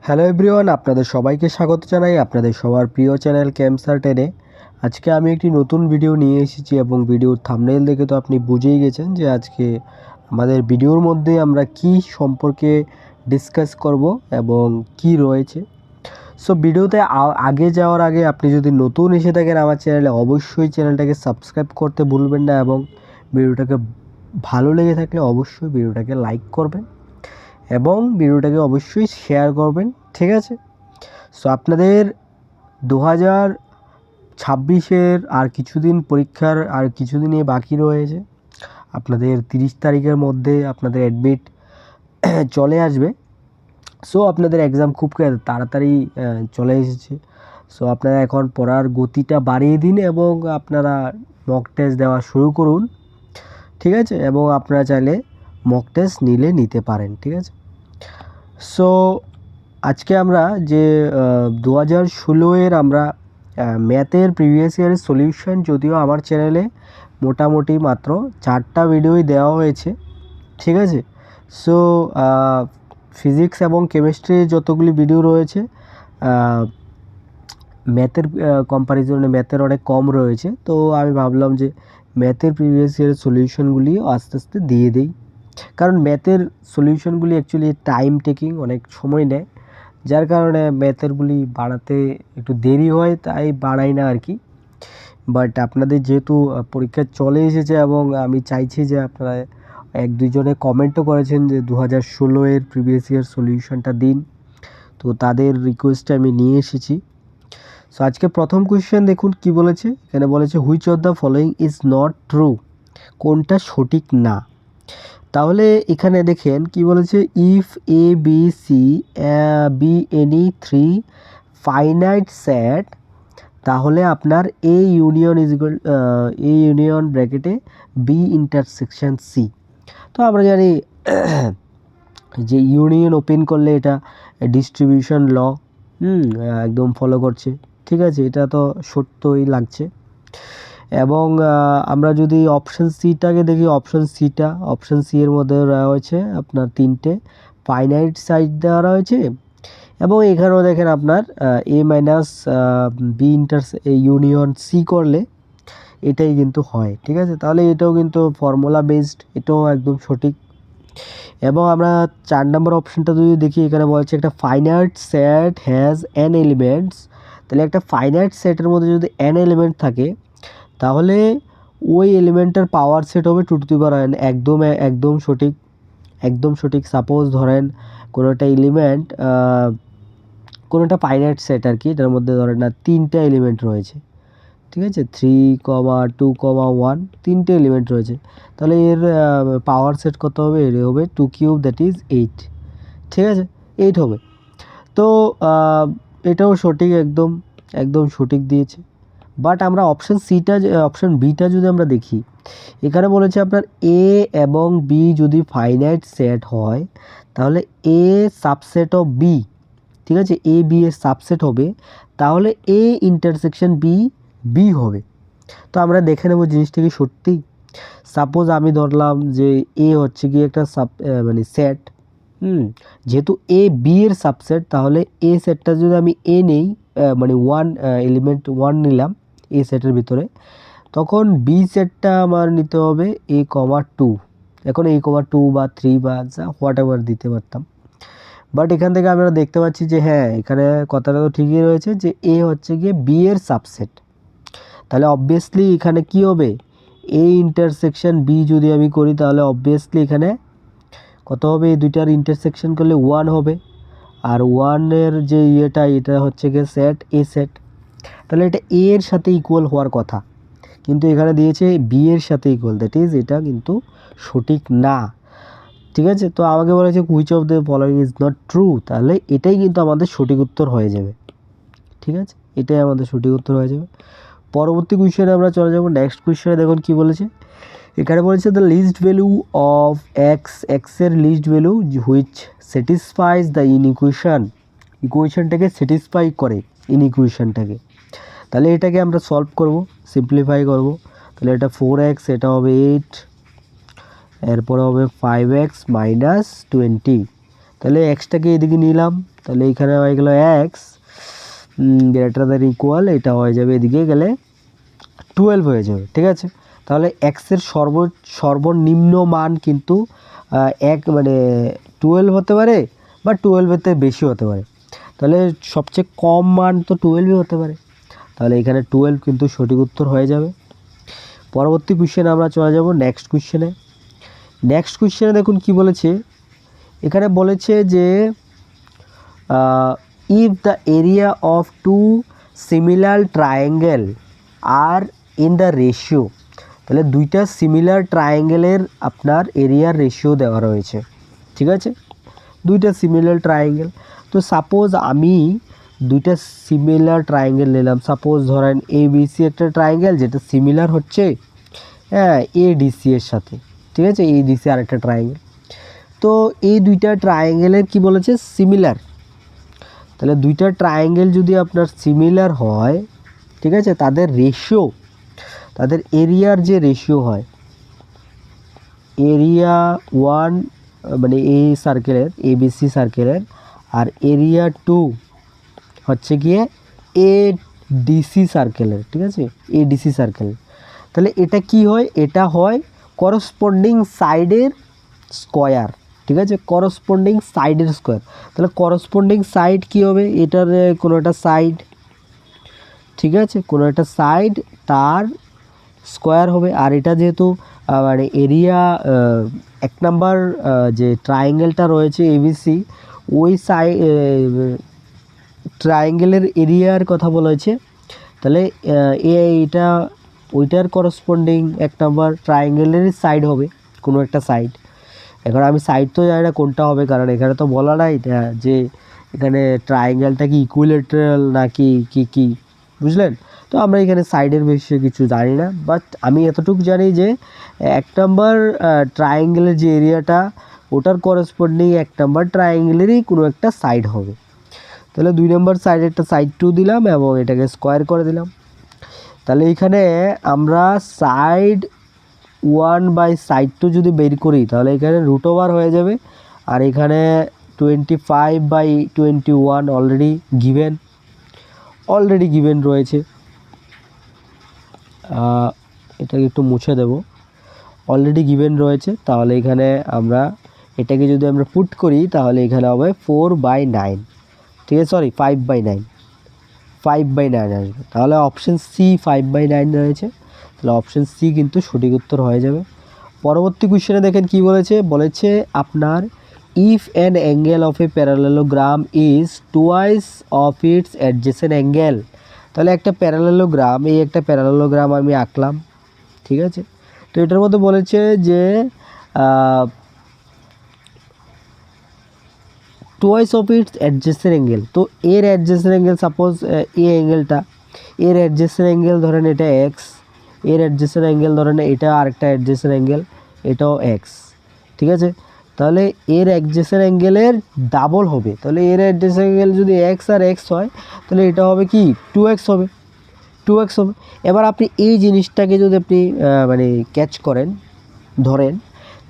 Hello everyone, আপনাদের সবাইকে স্বাগত জানাই আপনাদের সবার প্রিয় চ্যানেল কেমসার্টেনে। আজকে আমি একটি নতুন ভিডিও নিয়ে এসেছি এবং ভিডিওর থাম্বনেল দেখে তো আপনি বুঝেই গেছেন যে আজকে আমাদের ভিডিওর মধ্যে আমরা কি সম্পর্কে ডিসকাস করব এবং কি রয়েছে। সো ভিডিওতে আগে যাওয়ার আগে আপনি যদি নতুন এসে থাকেন আমার চ্যানেলে, অবশ্যই চ্যানেলটাকে সাবস্ক্রাইব করতে ভুলবেন না এবং ভিডিওটাকে ভালো লেগে থাকলে অবশ্যই ভিডিওটাকে লাইক করবেন এবং ভিডিওটাকে অবশ্যই শেয়ার করবেন, ঠিক আছে? সো আপনাদের 2026-এর আর কিছুদিন পরীক্ষার আর কিছুদিনই বাকি রয়েছে। আপনাদের 30 তারিখের মধ্যে আপনাদের অ্যাডমিট চলে আসবে। সো আপনাদের এক্সাম খুব তাড়াতাড়ি চলে এসেছে। সো আপনারা এখন পড়ার গতিটা বাড়িয়ে দিন এবং আপনারা মক টেস্ট দেওয়া শুরু করুন, ঠিক আছে? এবং আপনারা চাইলে মক টেস্ট নিতে পারেন, ঠিক আছে? সো আজকে আমরা যে 2016-এর আমরা ম্যাথের প্রিভিয়াস ইয়ারের সলিউশন, যদিও আমার চ্যানেলে মোটামুটি মাত্র 4টা ভিডিওই দেওয়া হয়েছে, ঠিক আছে? সো ফিজিক্স এবং কেমিস্ট্রির যতগুলি ভিডিও রয়েছে ম্যাথের কম্প্যারিজনে ম্যাথের অনেক কম রয়েছে। তো আমি ভাবলাম যে ম্যাথের প্রিভিয়াস ইয়ারের সলিউশনগুলি আস্তে আস্তে দিয়ে দিই, কারণ ম্যাথের সলিউশনগুলি অ্যাকচুয়ালি টাইম টেকিং, অনেক সময় নেয়, যার কারণে ম্যাথেরগুলি বানাতে একটু দেরি হয়, তাই বানাই না আর কি। বাট আপনাদের যেহেতু পরীক্ষা চলে এসেছে এবং আমি চাইছি যে আপনারা এক দুজনে কমেন্টও করেছেন যে 2016-এর প্রিভিয়াস ইয়ার সলিউশনটা দিন, তো তাদের রিকোয়েস্টে আমি নিয়ে এসেছি। সো আজকে প্রথম কোয়েশ্চেন দেখুন কি বলেছে। এখানে বলেছে which of the following is not true, কোনটা সঠিক না। তাহলে এখানে দেখেন কি বলেছে, if A B C be any three finite set, তাহলে আপনার এ ইউনিয়ন এ ইউনিয়ন ব্র্যাকেটে বি ইন্টারসেকশন সি। তো আমরা জানি যে ইউনিয়ন ওপেন করলে এটা ডিস্ট্রিবিউশন ল একদম ফলো করছে, ঠিক আছে? এটা তো সত্যই লাগছে। এবং আমরা যদি অপশান সিটাকে দেখি, অপশান সি এর মধ্যে রয়েছে আপনার 3টে ফাইনাইট সাইড দেওয়া রয়েছে এবং এখানেও দেখেন আপনার এ মাইনাস বি ইউনিয়ন সি করলে এটাই কিন্তু হয়, ঠিক আছে? তাহলে এটাও কিন্তু ফর্মুলা বেসড, এটাও একদম সঠিক। এবং আমরা 4 নম্বর অপশানটা যদি দেখি, এখানে বলছে একটা finite set has an elements. তাহলে একটা ফাইনাইট সেটের মধ্যে যদি অ্যান এলিমেন্ট থাকে তাহলে ওই এলিমেন্টের পাওয়ার সেট হবে 2 টু দি পাওয়ার n। একদম সঠিক। সাপোজ ধরেন কোনো একটা এলিমেন্ট, কোনো একটা ফাইনাইট সেট আর কি, এটার মধ্যে ধরেন না 3টে এলিমেন্ট রয়েছে, ঠিক আছে? 3, 2, 1 3টে এলিমেন্ট রয়েছে, তাহলে এর পাওয়ার সেট কত হবে? এর হবে 2 কিউব, দ্যাট ইজ 8, ঠিক আছে? 8 হবে। তো এটাও সঠিক, একদম সঠিক দিয়েছে। বাট আমরা অপশান বিটা যদি আমরা দেখি, এখানে বলেছে আপনার এ এবং বি যদি ফাইনাইট সেট হয় তাহলে এ সাবসেট অফ বি, ঠিক আছে? এ বি এর সাবসেট হবে, তাহলে এ ইন্টারসেকশন বি হবে। তো আমরা দেখে নেব জিনিসটা কি সত্যি। সাপোজ আমি ধরলাম যে এ হচ্ছে কি একটা মানে সেট, যেহেতু এ বি এর সাবসেট, তাহলে এ সেটটা যদি আমি এ নেই, মানে এলিমেন্ট 1 নিলাম এ সেটের ভিতরে, তখন বি সেটটা আমার নিতে হবে a,2। এখন a,2 বা 3 বা যা হোয়াট এভার দিতে পারতাম, বাট এখান থেকে আমরা দেখতে পাচ্ছি যে হ্যাঁ, এখানে কথাটা তো ঠিকই রয়েছে যে এ হচ্ছে গিয়ে বি এর সাবসেট। তাহলে অবভিয়াসলি এখানে কি হবে, এ ইন্টারসেকশন বি যদি আমি করি তাহলে অবভিয়াসলি এখানে কত হবে? এই দুইটার ইন্টারসেকশন করলে 1 হবে, আর 1-এর যে এটা হচ্ছে গিয়ে এ সেট, তাহলে এটা এ এর সাথে ইকুয়াল হওয়ার কথা, কিন্তু এখানে দিয়েছে বি এর সাথে ইকুয়াল, দ্যাট ইজ এটা কিন্তু সঠিক না, ঠিক আছে? তো আমাকে বলেছে which of the following is not true, তাহলে এটাই কিন্তু আমাদের সঠিক উত্তর হয়ে যাবে, ঠিক আছে? এটাই আমাদের সঠিক উত্তর হয়ে যাবে। পরবর্তী কোয়েশ্চেনে আমরা চলে যাব। নেক্সট কোয়েশ্চেনে দেখুন কি বলেছে। এখানে বলেছে দ্য লিস্ট ভ্যালু অফ এক্সের list value which satisfies the ইকুয়েশনটাকে স্যাটিসফাই করে ইকুয়েশনটাকে। তাহলে এটাকে আমরা সলভ করব, সিম্পলিফাই করব। তাহলে এটা 4x, এটা হবে 8, এরপরে হবে 5x - 20। তাহলে এক্সটাকে এদিকে নিলাম, তাহলে এখানে হয়ে গেল এক্স গ্রেটার দ্যান ইকুয়াল, এটা হয়ে যাবে এদিকে গেলে 12 হয়ে যাবে। ঠিক আছে, তাহলে এক্সের সর্বনিম্ন মান কিন্তু এক মানে 12 হতে পারে বা 12-এর থেকে বেশি হতে পারে। তাহলে সবচেয়ে কম মান তো 12ই হতে পারে, তাহলে এখানে 12 কিন্তু সঠিক উত্তর হয়ে যাবে। পরবর্তী কোশ্চেনে আমরা চলে যাব নেক্সট কোশ্চেনে। নেক্সট কোশ্চেনে দেখুন কি বলেছে, এখানে বলেছে যে if the area of two similar triangle are in the ratio, তাহলে দুইটা সিমিলার ট্রায়াঙ্গেলের আপনার এরিয়ার রেশিও দেওয়া রয়েছে। ঠিক আছে, দুইটা সিমিলার ট্রায়াঙ্গেল, তো সাপোজ আমি দুইটা সিমিলার ট্রায়াঙ্গেল নিলাম। সাপোজ ধরেন এবিসি একটা ট্রায়াঙ্গেল যেটা সিমিলার হচ্ছে হ্যাঁ এডিসি এর সাথে। ঠিক আছে, এডিসি আরেকটা ট্রায়াঙ্গেল, তো এই দুইটা ট্রায়াঙ্গেলের কি বলেছে সিমিলার। তাহলে দুইটা ট্রায়াঙ্গেল যদি আপনার সিমিলার হয়, ঠিক আছে, তাদের রেশিও, তাদের এরিয়ার যে রেশিও হয়, এরিয়া 1 মানে এই সার্কেলের এবিসি সার্কেলের আর এরিয়া 2 হচ্ছে গিয়ে এডিসি সার্কেলের। ঠিক আছে, এডিসি সার্কেল, তাহলে এটা কি হয়, এটা হয় করসপন্ডিং সাইডের স্কয়ার। ঠিক আছে, করসপন্ডিং সাইডের স্কয়ার, তাহলে করসপন্ডিং সাইড কি হবে, এটার কোনো একটা সাইড, ঠিক আছে, কোনো একটা সাইড তার স্কয়ার হবে। আর এটা যেহেতু মানে এরিয়া 1 নাম্বার যে ট্রায়াঙ্গেলটা রয়েছে এবিসি, ওই ট্রায়াঙ্গেলের এরিয়ার কথা বলা হয়েছে, তাহলে এইটা ওইটার করসপন্ডিং 1 নাম্বার ট্রায়াঙ্গেলেরই সাইড হবে, কোনো একটা সাইড। এখন আমি সাইড তো জানি না কোনটা হবে, কারণ এখানে তো বলা নাই যে এখানে ট্রায়াঙ্গেলটা কি ইকুইলেটারাল নাকি কি বুঝলেন। তো আমরা এখানে সাইডের বিষয়ে কিছু জানি না, বাট আমি এতটুকু জানি যে 1 নাম্বার ট্রায়াঙ্গেলের যে এরিয়াটা ওটার করসপন্ডিং 1 নাম্বার ট্রায়াঙ্গেলেরই কোনো একটা সাইড হবে। তাহলে 2 নাম্বার সাইডে একটা সাইড 2 দিলাম এবং এটাকে স্কোয়ার করে দিলাম। তাহলে এইখানে আমরা সাইড 1 বাই সাইড 2 যদি বের করি, তাহলে এখানে রুট ওভার হয়ে যাবে। আর এখানে 25/21 অলরেডি গিভেন রয়েছে। এটাকে একটু মুছে দেব, অলরেডি গিভেন রয়েছে। তাহলে এখানে আমরা এটাকে যদি আমরা পুট করি, তাহলে এখানে হবে 4/9, ঠিক আছে, সরি 5/9 আসবে। তাহলে অপশান সি 5/9 রয়েছে, তাহলে অপশান সি কিন্তু সঠিক উত্তর হয়ে যাবে। পরবর্তী কোশ্চেনে দেখেন কি বলেছে আপনার if an angle of a parallelogram is twice of its adjacent angle. তাহলে একটা প্যারালেলোগ্রাম, এই একটা প্যারালেলোগ্রাম আমি আঁকলাম, ঠিক আছে। তো এটার মধ্যে বলেছে যে twice of its adjacent angle. তো এর অ্যাডজেসেন্ট অ্যাঙ্গেল সাপোজ এই অ্যাঙ্গেলটা, এর অ্যাডজেসেন্ট অ্যাঙ্গেল ধরেন এটা এক্স, এর অ্যাডজেসেন্ট অ্যাঙ্গেল ধরেন এটা আরেকটা অ্যাডজেসেন্ট অ্যাঙ্গেল, এটাও এক্স, ঠিক আছে। তাহলে এর অ্যাডজেসেন্ট অ্যাঙ্গেলের ডাবল হবে। তাহলে এর অ্যাডজেসেন্ট অ্যাঙ্গেল যদি এক্স আর এক্স হয়, তাহলে এটা হবে কি 2x হবে, 2x হবে। এবার আপনি এই জিনিসটাকে যদি আপনি মানে ক্যাচ করেন, ধরেন,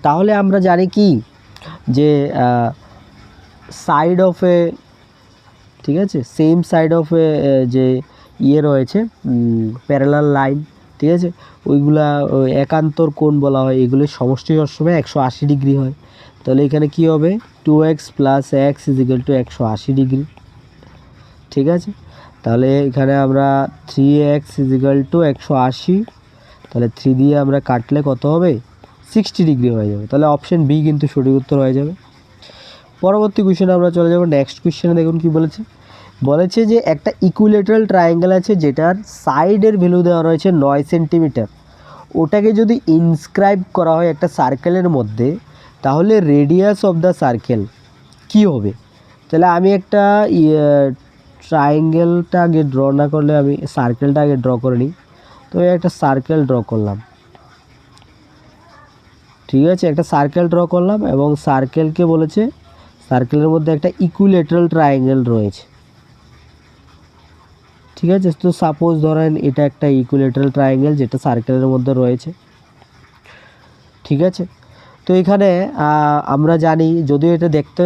তাহলে আমরা জানি কি যে সাইড অফ এ, ঠিক আছে, সেম সাইড অফ এ যে ইয়ে রয়েছে প্যারালাল লাইন, ঠিক আছে, ওইগুলা একান্তর কোণ বলা হয়, এগুলোর সমষ্টি সবসময় 180 ডিগ্রি হয়। তাহলে এখানে কি হবে 2x + x = 180 ডিগ্রি, ঠিক আছে। তাহলে এখানে আমরা 3x = 180, তাহলে 3 দিয়ে আমরা কাটলে কত হবে 60 ডিগ্রি হয়ে যাবে। তাহলে অপশান বি কিন্তু সঠিক উত্তর হয়ে যাবে। পরবর্তী কোশ্চেনে আমরা চলে যাব। নেক্সট কোশ্চেনে দেখুন কি বলেছে যে একটা ইকুইলেটারাল ট্রায়াঙ্গেল আছে যেটার সাইডের ভ্যালু দেওয়া রয়েছে 9 সেন্টিমিটার। ওটাকে যদি ইনস্ক্রাইব করা হয় একটা সার্কেলের মধ্যে, তাহলে রেডিয়াস অফ দ্য সার্কেল কি হবে। তাহলে আমি একটা ট্রায়াঙ্গেলটা আগে ড্র না করলে আমি সার্কেলটা আগে ড্র করে নিই। তো একটা সার্কেল ড্র করলাম, ঠিক আছে, একটা সার্কেল ড্র করলাম এবং সার্কেলকে বলেছে সার্কেলের মধ্যে একটা ইকুইলেটারাল ট্রায়াঙ্গেল রয়েছে, ঠিক আছে। তো সাপোজ ধরেন এটা একটা ইকুইলেটারাল ট্রায়াঙ্গেল যেটা সার্কেলের মধ্যে রয়েছে, ঠিক আছে। তো এখানে আমরা জানি যদিও এটা দেখতে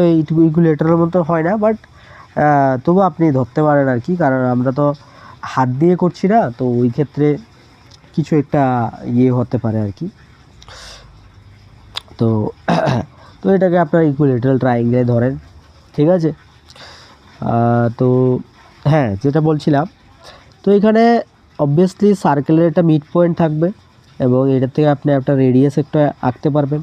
ইকুইলেটারাল মতো হয় না, বাট তবু আপনি ধরতে পারেন আর কি, কারণ আমরা তো হাত দিয়ে করছি না, তো ওই ক্ষেত্রে কিছু একটা ইয়ে হতে পারে আর কি। তো তো এটাকে আপনার ইকুইলেটারাল ট্রায়াঙ্গেলে ধরেন, ঠিক আছে। তো হ্যাঁ, যেটা বলছিলাম, তো এখানে অবভিয়াসলি সার্কেলের একটা মিড পয়েন্ট থাকবে এবং এটার থেকে আপনি একটা রেডিয়াস একটা আঁকতে পারবেন,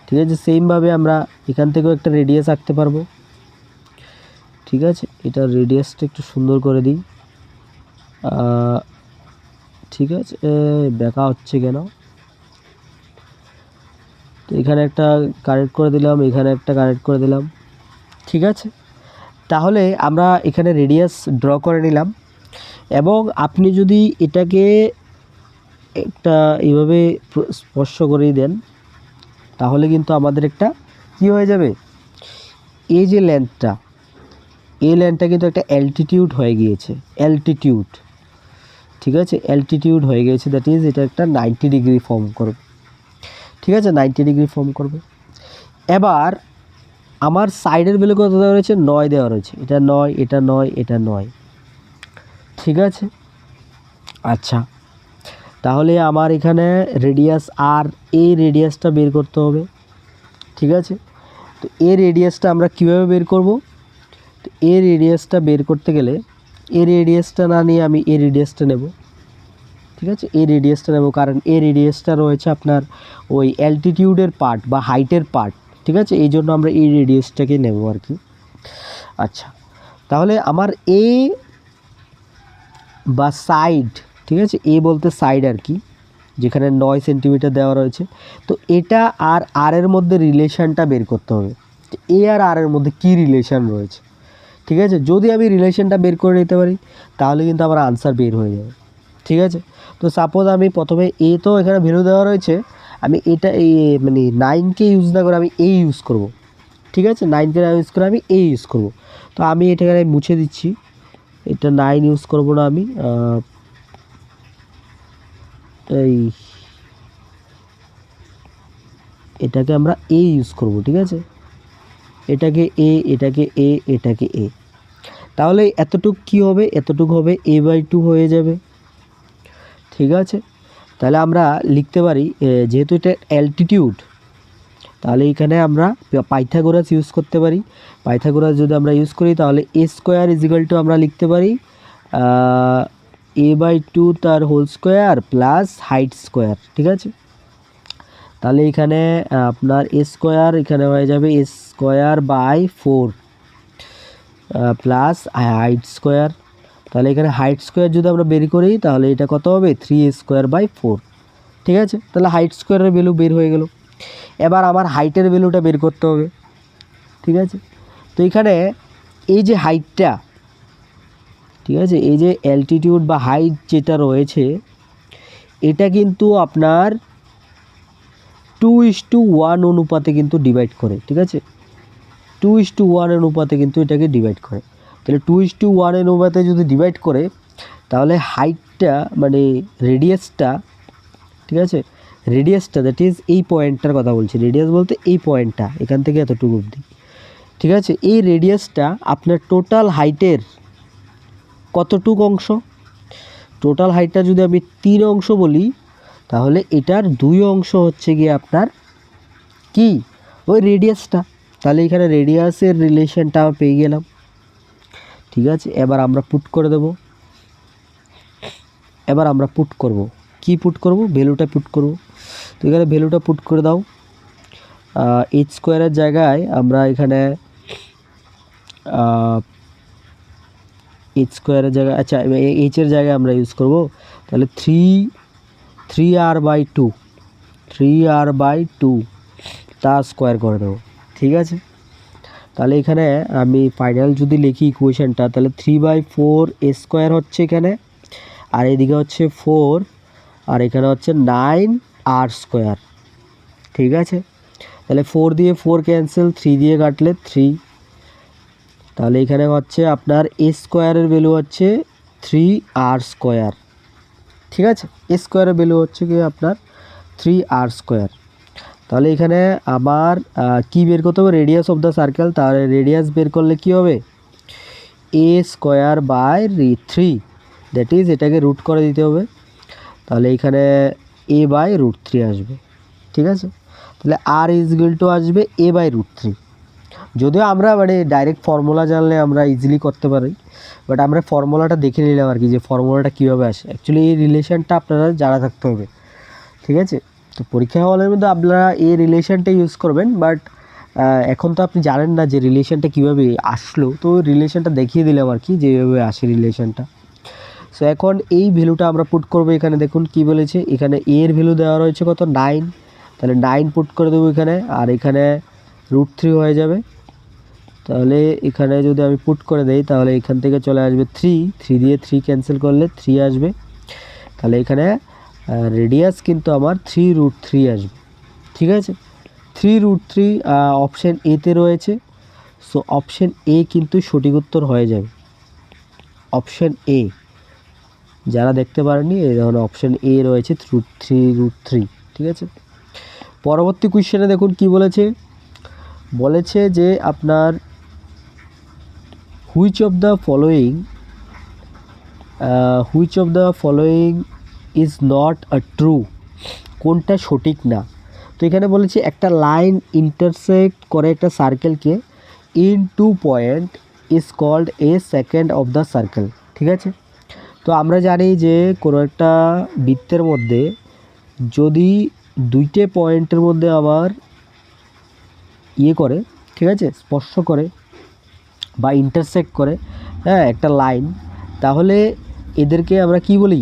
ঠিক আছে। সেমভাবে আমরা এখান থেকেও একটা রেডিয়াস আঁকতে পারবো, ঠিক আছে। এটা রেডিয়াসটা একটু সুন্দর করে দিই, ঠিক আছে। দেখা হচ্ছে কেন, তো এখানে একটা কানেক্ট করে দিলাম, এখানে একটা কানেক্ট করে দিলাম, ঠিক আছে। তাহলে আমরা এখানে রেডিয়াস ড্র করে নিলাম এবং আপনি যদি এটাকে একটা এইভাবে স্পর্শ করেই দেন, তাহলে কিন্তু আমাদের একটা কি হয়ে যাবে, এই যে লেন্থটা, এই লেন্থটা কিন্তু একটা অ্যালটিটিউড হয়ে গিয়েছে, অ্যালটিটিউড, ঠিক আছে। অ্যালটিটিউড হয়ে গিয়েছে, দ্যাট ইজ এটা একটা 90 ডিগ্রি ফর্ম করবে, ঠিক আছে, 90 ডিগ্রি ফর্ম করবে। এবার আমার সাইডের ভ্যালু কত দেওয়া রয়েছে, 9 দেওয়া রয়েছে, এটা 9, এটা 9, এটা 9, ঠিক আছে। আচ্ছা, তাহলে আমার এখানে রেডিয়াস আর এই রেডিয়াসটা বের করতে হবে, ঠিক আছে। তো এই রেডিয়াসটা আমরা কীভাবে বের করব, তো এই রেডিয়াসটা বের করতে গেলে এই রেডিয়াসটা না নিয়ে আমি এই রেডিয়াসটা নেব, ঠিক আছে। এই রেডিয়াসটা নেব কারণ এই রেডিয়াসটা রয়েছে আপনার ওই অ্যালটিটিউডের পার্ট বা হাইটের পার্ট, ঠিক আছে, এই জন্য আমরা এই রেডিয়াসটাকে নেব আর কি। আচ্ছা, তাহলে আমার এ বা সাইড, ঠিক আছে, এ বলতে সাইড আর কি, যেখানে 9 সেন্টিমিটার দেওয়া রয়েছে, তো এটা আর আর এর মধ্যে রিলেশানটা বের করতে হবে, এ আর আর এর মধ্যে কী রিলেশান রয়েছে, ঠিক আছে। যদি আমি রিলেশানটা বের করে নিতে পারি তাহলে কিন্তু আমার আনসার বের হয়ে যাবে, ঠিক আছে। তো সাপোজ আমি প্রথমে এ, তো এখানে ভ্যালু দেওয়া রয়েছে, আমি এটা এই মানে 9কে ইউজ না করে আমি এ ইউজ করব, ঠিক আছে। 9কে না ইউজ করে আমি এ ইউজ করব, তো আমি এটাকে মুছে দিচ্ছি, এটা 9 ইউজ করব না আমি, এই এটাকে আমরা এ ইউজ করব, ঠিক আছে। এটাকে এ, এটাকে এ, এটাকে এ, তাহলে এতটুক কি হবে, এতটুক হবে a/2 হয়ে যাবে, ঠিক আছে। তাহলে আমরা লিখতে পারি যেহেতু এটা অ্যালটিটিউড, তাহলে এখানে আমরা পাইথাগোরাস ইউজ করতে পারি। পাইথাগোরাস যদি আমরা ইউজ করি তাহলে a স্কোয়ার ইজিক্যাল টু আমরা লিখতে পারি a/2 তার whole square plus height square, ঠিক আছে। তাহলে এখানে আপনার এ স্কোয়ার এখানে হয়ে যাবে A square by 4 plus height square, তাহলে এখানে হাইট স্কোয়ার যদি আমরা বের করি তাহলে এটা কত হবে 3a স্কোয়ার বাই 4, ঠিক আছে। তাহলে হাইট স্কোয়ারের ভ্যালু বের হয়ে গেল। এবার আমার হাইটের ভ্যালুটা বের করতে হবে, ঠিক আছে। তো এখানে এই যে হাইটটা, ঠিক আছে, এই যে অ্যালটিটিউড বা হাইট যেটা রয়েছে এটা কিন্তু আপনার 2:1 অনুপাতে কিন্তু ডিভাইড করে, ঠিক আছে। 2:1 অনুপাতে কিন্তু এটাকে ডিভাইড করে, তাহলে 2:1 অনুপাতে যদি ডিভাইড করে তাহলে হাইটটা মানে রেডিয়াসটা, ঠিক আছে, রেডিয়াসটা দ্যাট ইজ এই পয়েন্টটার কথা বলছি, রেডিয়াস বলতে এই পয়েন্টটা এখান থেকে এতটুকু অবধি, ঠিক আছে। এই রেডিয়াসটা আপনার টোটাল হাইটের কতটুকু অংশ, টোটাল হাইটটা যদি আমি 3 অংশ বলি তাহলে এটার 2 অংশ হচ্ছে গিয়ে আপনার কি, ওই রেডিয়াসটা। তাহলে এখানে রেডিয়াসের রিলেশনটা পেয়ে গেলাম, ঠিক আছে। এবার আমরা পুট করে দেব, এবার আমরা পুট করব, কি পুট করব, ভ্যালুটা পুট করব। তো এখানে ভ্যালুটা পুট করে দাও, এইচ স্কোয়ারের জায়গায় আমরা এখানে এইচ স্কোয়ারের জায়গায়, আচ্ছা এইচের জায়গায় আমরা ইউজ করব, তাহলে 3r/2 3r/2 তা স্কোয়ার করে দেবো, ঠিক আছে। তাহলে এখানে আমি ফাইনাল যদি লিখি ইকুয়েশনটা, তাহলে 3/4 a স্কোয়ার হচ্ছে এখানে, আর এদিকে হচ্ছে 4, আর এখানে হচ্ছে 9r স্কোয়ার, ঠিক আছে। তাহলে 4 দিয়ে 4 ক্যান্সেল, 3 দিয়ে কাটলে 3, তাহলে এখানে হচ্ছে আপনার এ স্কোয়ারের ভ্যালু হচ্ছে 3r স্কোয়ার, ঠিক আছে। এ স্কোয়ারের ভ্যালু হচ্ছে কি আপনার 3r স্কোয়ার। তাহলে এখানে আমার কি বের করতে হবে, রেডিয়াস অফ দ্য সার্কেল, তাহলে রেডিয়াস বের করলে কি হবে, এ স্কোয়ার বাই 3, দ্যাট ইজ এটাকে রুট করে দিতে হবে, তাহলে এখানে এ বাই √3 আসবে। ঠিক আছে, তাহলে আর ইজ ইকুয়াল টু আসবে এ বাই √3। যদিও আমরা মানে ডাইরেক্ট ফর্মুলা জানলে আমরা ইজিলি করতে পারি, বাট আমরা ফর্মুলাটা দেখে নিলাম আর কি, যে ফর্মুলাটা কীভাবে আসে। অ্যাকচুয়ালি এই রিলেশনটা আপনারা জানা থাকতে হবে। ঠিক আছে, তো পরীক্ষা হলের মধ্যে আপনারা এই রিলেশনটা ইউজ করবেন, বাট এখন তো আপনি জানেন না যে রিলেশনটা কীভাবে আসলো, তো রিলেশনটা দেখিয়ে দিলাম আর কি যেভাবে আসে রিলেশনটা। সো এখন এই ভ্যালুটা আমরা পুট করবো এখানে। দেখুন কি বলেছে, এখানে এর ভ্যালু দেওয়া রয়েছে কত, 9, তাহলে 9 পুট করে দেবো এখানে, আর এখানে √3 হয়ে যাবে। তাহলে এখানে যদি আমি পুট করে দেই তাহলে এখান থেকে চলে আসবে 3 দিয়ে 3 ক্যান্সেল করলে 3 আসবে। তাহলে এখানে রেডিয়াস কিন্তু আমার 3√3 আসবে। ঠিক আছে, 3√3 অপশান এতে রয়েছে। সো অপশান এ কিন্তু সঠিক উত্তর হয়ে যাবে, অপশান এ। যারা দেখতে পারেননি এই ধরনের অপশান এ রয়েছে 3√3। ঠিক আছে, পরবর্তী কোয়েশ্চেনে দেখুন কি বলেছে, বলেছে যে আপনার which of the following is not a true, কোনটা সঠিক না। তো এখানে বলেছে একটা লাইন ইন্টারসেক্ট করে একটা সার্কেলকে in 2 point is called a secant of the circle. ঠিক আছে, তো আমরা জানি যে কোনো একটা বৃত্তের মধ্যে যদি 2টে পয়েন্টের মধ্যে আবার করে, ঠিক আছে, স্পর্শ করে বা ইন্টারসেক্ট করে, হ্যাঁ, একটা লাইন, তাহলে এদেরকে আমরা কি বলি,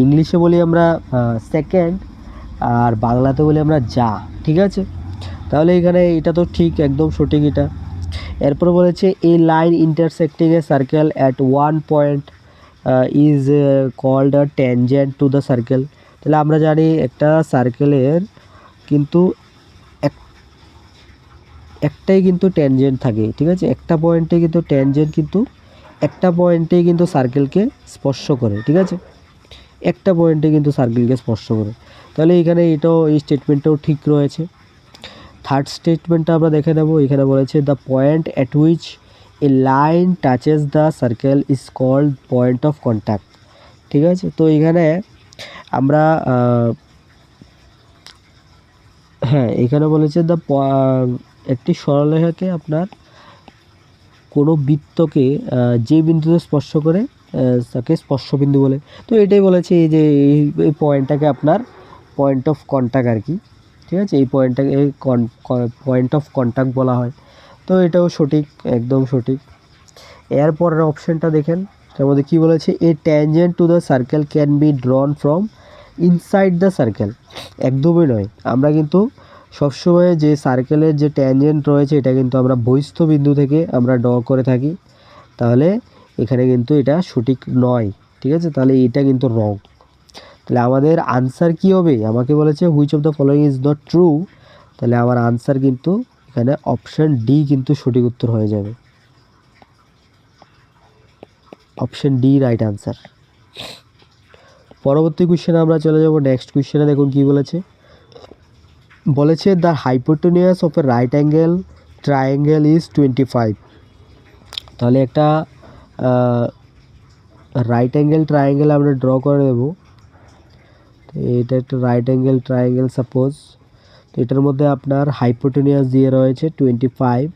ইংলিশে বলি আমরা সেকেন্ড, আর বাংলাতে বলি আমরা যা। ঠিক আছে, তাহলে এখানে এটা তো ঠিক, একদম সঠিক এটা। এরপর বলেছে a line intersecting a circle at 1 point is called a tangent to the circle. তাহলে আমরা জানি একটা সার্কেলের কিন্তু একটাই কিন্তু ট্যানজেন্ট থাকে। ঠিক আছে, একটা পয়েন্টে কিন্তু ট্যানজেন্ট কিন্তু একটা পয়েন্টেই কিন্তু সার্কেলকে স্পর্শ করে। ঠিক আছে, একটা পয়েন্টে কিন্তু সার্কেলকে স্পর্শ করে, তাহলে এখানে এটাও, এই স্টেটমেন্টটাও ঠিক রয়েছে। থার্ড স্টেটমেন্টটা আমরা দেখে নেব। এখানে বলেছে the point at which a line touches the circle is called point of contact. ঠিক আছে, তো এখানে আমরা হ্যাঁ, এখানে বলেছে একটি সরলরেখাকে আপনার কোনো বৃত্তকে যে বিন্দুতে স্পর্শ করে তাকে স্পর্শবিন্দু বলে। তো এটাই বলেছে, এই যে এই পয়েন্টটাকে আপনার পয়েন্ট অফ কন্ট্যাক্ট আর কি। ঠিক আছে, এই পয়েন্টটাকে পয়েন্ট অফ কন্ট্যাক্ট বলা হয়। তো এটাও সঠিক, একদম সঠিক। এরপরের অপশানটা দেখেন, তার মধ্যে কী বলেছে, a tangent to the circle can be drawn from inside the circle. একদমই নয়, আমরা কিন্তু সবসময় যে সার্কেলের যে ট্যানজেন্ট রয়েছে এটা কিন্তু আমরা বহিস্থ বিন্দু থেকে আমরা ড্র করে থাকি, তাহলে এখানে কিন্তু এটা সঠিক নয়। ঠিক আছে, তাহলে এটা কিন্তু রং। তাহলে আমাদের আনসার কি হবে, আমাকে বলেছে which of the following is not true, তাহলে আমার আনসার কিন্তু এখানে অপশান ডি কিন্তু সঠিক উত্তর হয়ে যাবে, অপশান ডি রাইট আনসার। পরবর্তী কোয়েশ্চেনে আমরা চলে যাব। নেক্সট কোয়েশ্চেনে দেখুন কি বলেছে, বলেছে the hypotenuse of A right angle triangle is 25। তাহলে একটা রাইট অ্যাঙ্গেল ট্রায়াঙ্গেল আমরা ড্র করে দেব। এটা একটা রাইট অ্যাঙ্গেল ট্রায়াঙ্গেল সাপোজ, তো এটার মধ্যে আপনার হাইপোটেনিয়াস দিয়ে রয়েছে 25,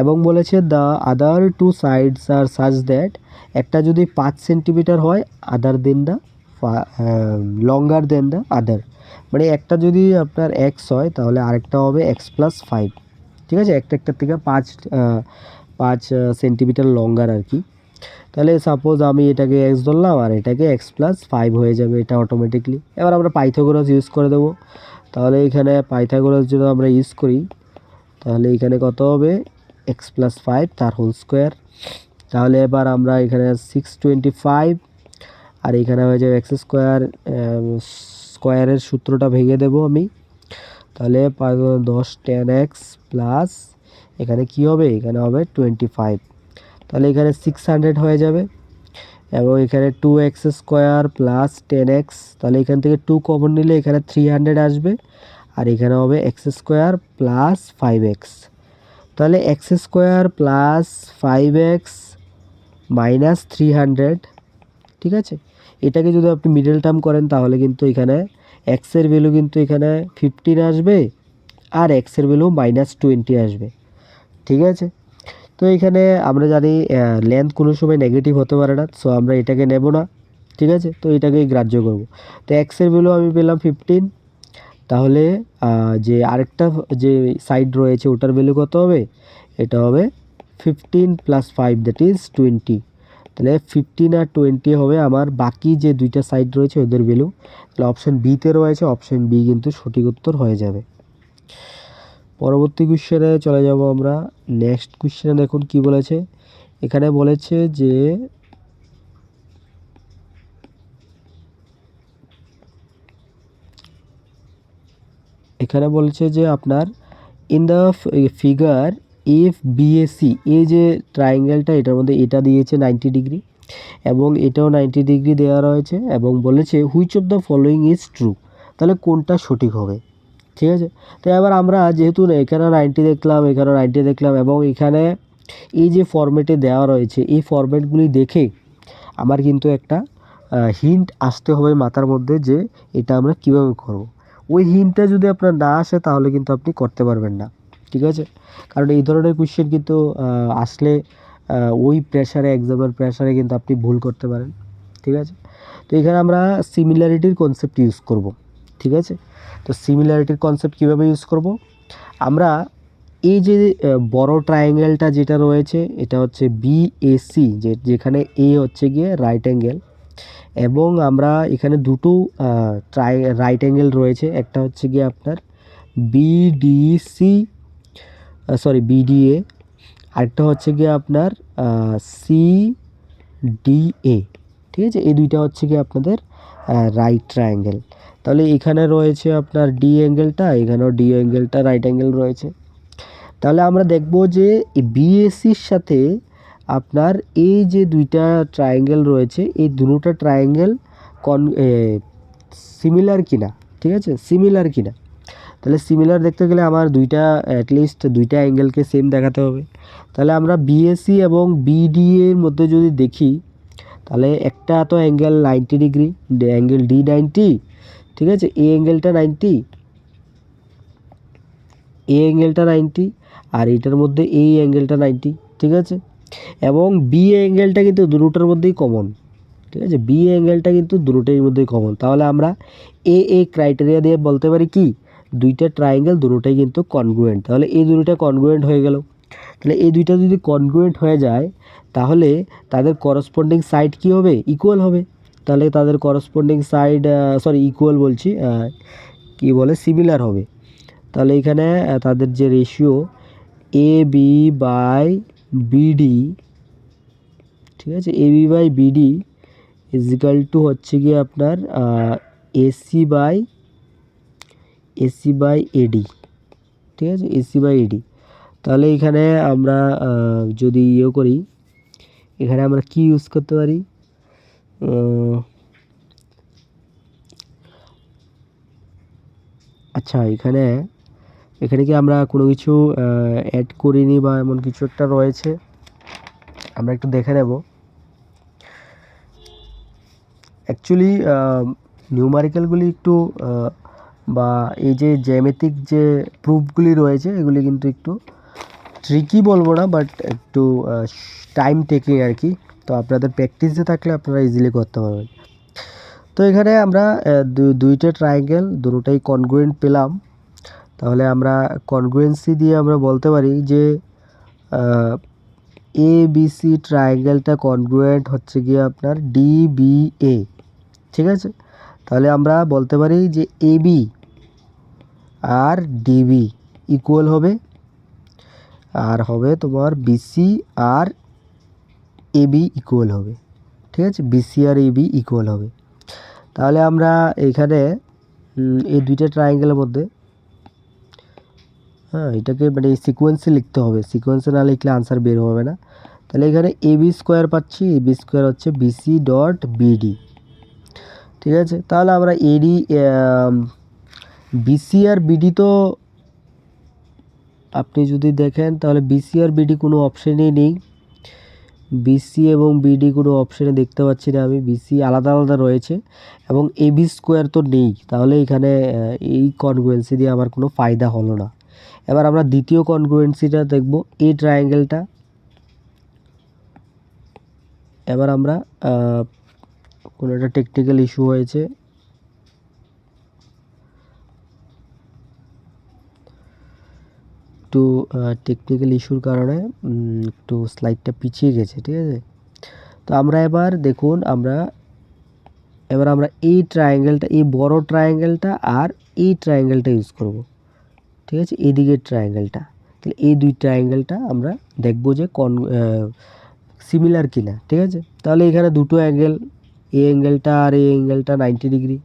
এবং বলেছে the other 2 sides are such that, একটা যদি 5 সেন্টিমিটার হয় আদার দেন the longer then the other, মানে একটা যদি আপনার এক্স হয় তাহলে আরেকটা হবে x+5। ঠিক আছে, একটার থেকে 5 সেন্টিমিটার লঙ্গার আর কি। তাহলে সাপোজ আমি এটাকে এক্স ধরলাম আর এটাকে x+5 হয়ে যাবে এটা অটোমেটিকলি। এবার আমরা পাইথাগোরাস ইউজ করে দেবো। তাহলে এখানে পাইথাগোরাস যদি আমরা ইউজ করি তাহলে এখানে কত হবে, x+5 তার হোল স্কোয়ার। তাহলে এবার আমরা এখানে 625 আর এখানে হয়ে যাবে x স্কোয়ার, স্কোয়ারের সূত্রটা ভেঙে দেব আমি। তাহলে 10 10x প্লাস এখানে কি হবে, এখানে হবে 25, তাহলে এখানে 600 হয়ে যাবে, এবং এখানে 2x স্কোয়ার প্লাস 10x, তাহলে এখান থেকে 2 কমন নিলে এখানে 300 আসবে, আর এখানে হবে x স্কোয়ার প্লাস 5x। তাহলে x স্কোয়ার প্লাস 5x -300, ঠিক আছে। এটাকে যদি আপনি মিডল টার্ম করেন তাহলে কিন্তু এখানে এক্সের ভ্যালু কিন্তু এখানে 15 আসবে আর এক্সের ভ্যালু -20 আসবে, ঠিক আছে। তো এখানে আমরা জানি লেন্থ কোনো সময় নেগেটিভ হতে পারে না, সো আমরা এটাকে নেব না, ঠিক আছে। তো এটাকেই গ্রাহ্য করব। তো এক্সের ভ্যালু আমি পেলাম 15, তাহলে যে আরেকটা যে সাইড রয়েছে ওটার ভ্যালু কত হবে, এটা হবে 15 + 5 দ্যাট ইজ 20। তাহলে 15 আর 20 হবে আমার বাকি যে দুইটা সাইড রয়েছে ওদের ভ্যালু। তাহলে অপশন বিতে রয়েছে, অপশন বি কিন্তু সঠিক উত্তর হয়ে যাবে। পরবর্তী কোশ্চেনে চলে যাব আমরা। নেক্সট কোশ্চেনে দেখুন কি বলেছে। এখানে বলেছে যে আপনার in the figure F BAC, এই যে ট্রায়াঙ্গেলটা এটার মধ্যে এটা দিয়েছে 90 ডিগ্রি এবং এটাও 90 ডিগ্রি দেওয়া রয়েছে এবং বলেছে which of the following is true, তাহলে কোনটা সঠিক হবে, ঠিক আছে। তো এবার আমরা যেহেতু এখানে 90 দেখলাম, এখানে 90 দেখলাম এবং এখানে এই যে ফরম্যাটে দেওয়া রয়েছে এই ফরম্যাটগুলি দেখে আমার কিন্তু একটা হিন্ট আসতে হবে মাথার মধ্যে যে এটা আমরা কীভাবে করব। ওই হিন্টটা যদি আপনার না আসে তাহলে কিন্তু আপনি করতে পারবেন না, ঠিক আছে। কারণ এই ধরনের কোয়েশ্চেন কিন্তু আসলে ওই প্রেশারে, এক্সামের প্রেশারে কিন্তু আপনি ভুল করতে পারেন, ঠিক আছে। তো এখানে আমরা সিমিলারিটির কনসেপ্ট ইউজ করব, ঠিক আছে। তো সিমিলারিটির কনসেপ্ট কীভাবে ইউজ করব, আমরা এই যে বড় ট্রায়াঙ্গেলটা যেটা রয়েছে এটা হচ্ছে বিএসি, যেখানে এ হচ্ছে গিয়ে রাইট অ্যাঙ্গেল এবং আমরা এখানে দুটো রাইট অ্যাঙ্গেল রয়েছে, একটা হচ্ছে গিয়ে আপনার বিডিসি, বিডিএ, আরেকটা হচ্ছে গিয়ে আপনার সিডিএ, ঠিক আছে। এই দুইটা হচ্ছে গিয়ে আপনাদের রাইট ট্রায়াঙ্গেল। তাহলে এখানে রয়েছে আপনার ডি অ্যাঙ্গেলটা, এখানেও ডি অ্যাঙ্গেলটা রাইট অ্যাঙ্গেল রয়েছে। তাহলে আমরা দেখব যে এই বিএসির সাথে আপনার এই যে দুইটা ট্রায়াঙ্গেল রয়েছে এই দুটো ট্রায়াঙ্গেল সিমিলার কিনা, ঠিক আছে, সিমিলার কিনা। তাহলে সিমিলার দেখতে গেলে আমার দুইটা অ্যাটলিস্ট দুইটা অ্যাঙ্গেলকে সেম দেখাতে হবে। তাহলে আমরা বিএসি এবং বিডিএ এর মধ্যে যদি দেখি তাহলে একটা তো অ্যাঙ্গেল 90 ডিগ্রি, অ্যাঙ্গেল ডি 90, ঠিক আছে। এই অ্যাঙ্গেলটা 90, এই অ্যাঙ্গেলটা 90 আর এটার মধ্যে এই অ্যাঙ্গেলটা 90, ঠিক আছে। এবং বি অ্যাঙ্গেলটা কিন্তু দুটোর মধ্যেই কমন, ঠিক আছে। বি অ্যাঙ্গেলটা কিন্তু দুটোর মধ্যেই কমন। তাহলে আমরা এ ক্রাইটেরিয়া দিয়ে বলতে পারি কি দুইটা ট্রায়াঙ্গেল দুটোটাই কিন্তু কনগ্রুয়েন্ট। তাহলে এই দুটোটা কনগ্রুয়েন্ট হয়ে গেল। তাহলে এই দুইটা যদি কনগ্রুয়েন্ট হয়ে যায় তাহলে তাদের করসপন্ডিং সাইড কি হবে, ইকুয়াল হবে। তাহলে তাদের করসপন্ডিং সাইড ইকুয়াল বলছি, কি বলে, সিমিলার হবে। তাহলে এখানে তাদের যে ratio A B by BD, ঠিক আছে, A B by BD equal to হচ্ছে গিয়ে আপনার এসি বাই এডি, ঠিক আছে, এসি বাই এডি। তাহলে এখানে আমরা যদি করি, এখানে আমরা কি ইউজ করতে পারি, আচ্ছা এখানে কি আমরা কোনো কিছু অ্যাড করিনি বা এমন কিছু একটা রয়েছে, আমরা একটু দেখে নেব। অ্যাকচুয়ালি নিউমারিক্যালগুলি একটু বা এই যে জ্যামিতিক যে প্রুফগুলি রয়েছে এগুলি কিন্তু একটু ট্রিকি বলবো না, বাট একটু টাইম টেকিং আর কি। তো আপনাদের প্র্যাকটিসে থাকলে আপনারা ইজিলি করতে পারবেন। তো এখানে আমরা দুইটা ট্রায়াঙ্গেল দুটোটাই কনগ্রুয়েন্ট পেলাম। তাহলে আমরা কনগ্রুয়েন্সি দিয়ে আমরা বলতে পারি যে এ বি সি ট্রায়াঙ্গেলটা কনগ্রুয়েন্ট হচ্ছে গিয়ে আপনার ডিবিএ, ঠিক আছে। তাহলে আমরা বলতে পারি যে এবি আর ডিবি ইকুয়াল হবে, আর হবে তোমার বিসি আর এবি ইকুয়াল হবে, ঠিক আছে, বিসি আর এবি ইকুয়াল হবে। তাহলে আমরা এখানে এই দুইটা ট্রায়াঙ্গেলের মধ্যে এটাকে মানে সিকোয়েন্সে লিখতে হবে, সিকোয়েন্সে না লিখলে আনসার বের হবে না। তাহলে এখানে এবি স্কোয়ার পাচ্ছি, এবি স্কোয়ার হচ্ছে বিসি ডট বিডি, ঠিক আছে। তাহলে আমরা এডি বিসি আর বিডি তো আপনি যদি দেখেন তাহলে বিসি আর বিডি কোনো অপশানেই নেই, বিসি এবং বিডি কোনো অপশানে দেখতে পাচ্ছি না আমি, বিসি আলাদা আলাদা রয়েছে এবং এবি স্কোয়ার তো নেই, তাহলে এখানে এই কনগ্রুয়েন্সি দিয়ে আমার কোনো ফায়দা হলো না। এবার আমরা দ্বিতীয় কনগ্রুয়েন্সিটা দেখব, এই ট্রায়াঙ্গেলটা। এবার আমরা কোনো একটা টেকনিক্যাল ইস্যু হয়েছে, একটু টেকনিক্যাল ইস্যুর কারণে একটু স্লাইডটা পিছিয়ে গেছে, ঠিক আছে। তো আমরা এবার দেখুন, এবার আমরা এই ট্রায়াঙ্গেলটা, এই বড় ট্রায়াঙ্গেলটা আর এই ট্রায়াঙ্গেলটা ইউজ করব, ঠিক আছে, এদিকের ট্রায়াঙ্গেলটা। তাহলে এই দুই ট্রায়াঙ্গেলটা আমরা দেখব যে সিমিলার কিনা, ঠিক আছে। তাহলে এখানে দুটো অ্যাঙ্গেল, এই অ্যাঙ্গেলটা আর এই অ্যাঙ্গেলটা 90 ডিগ্রি,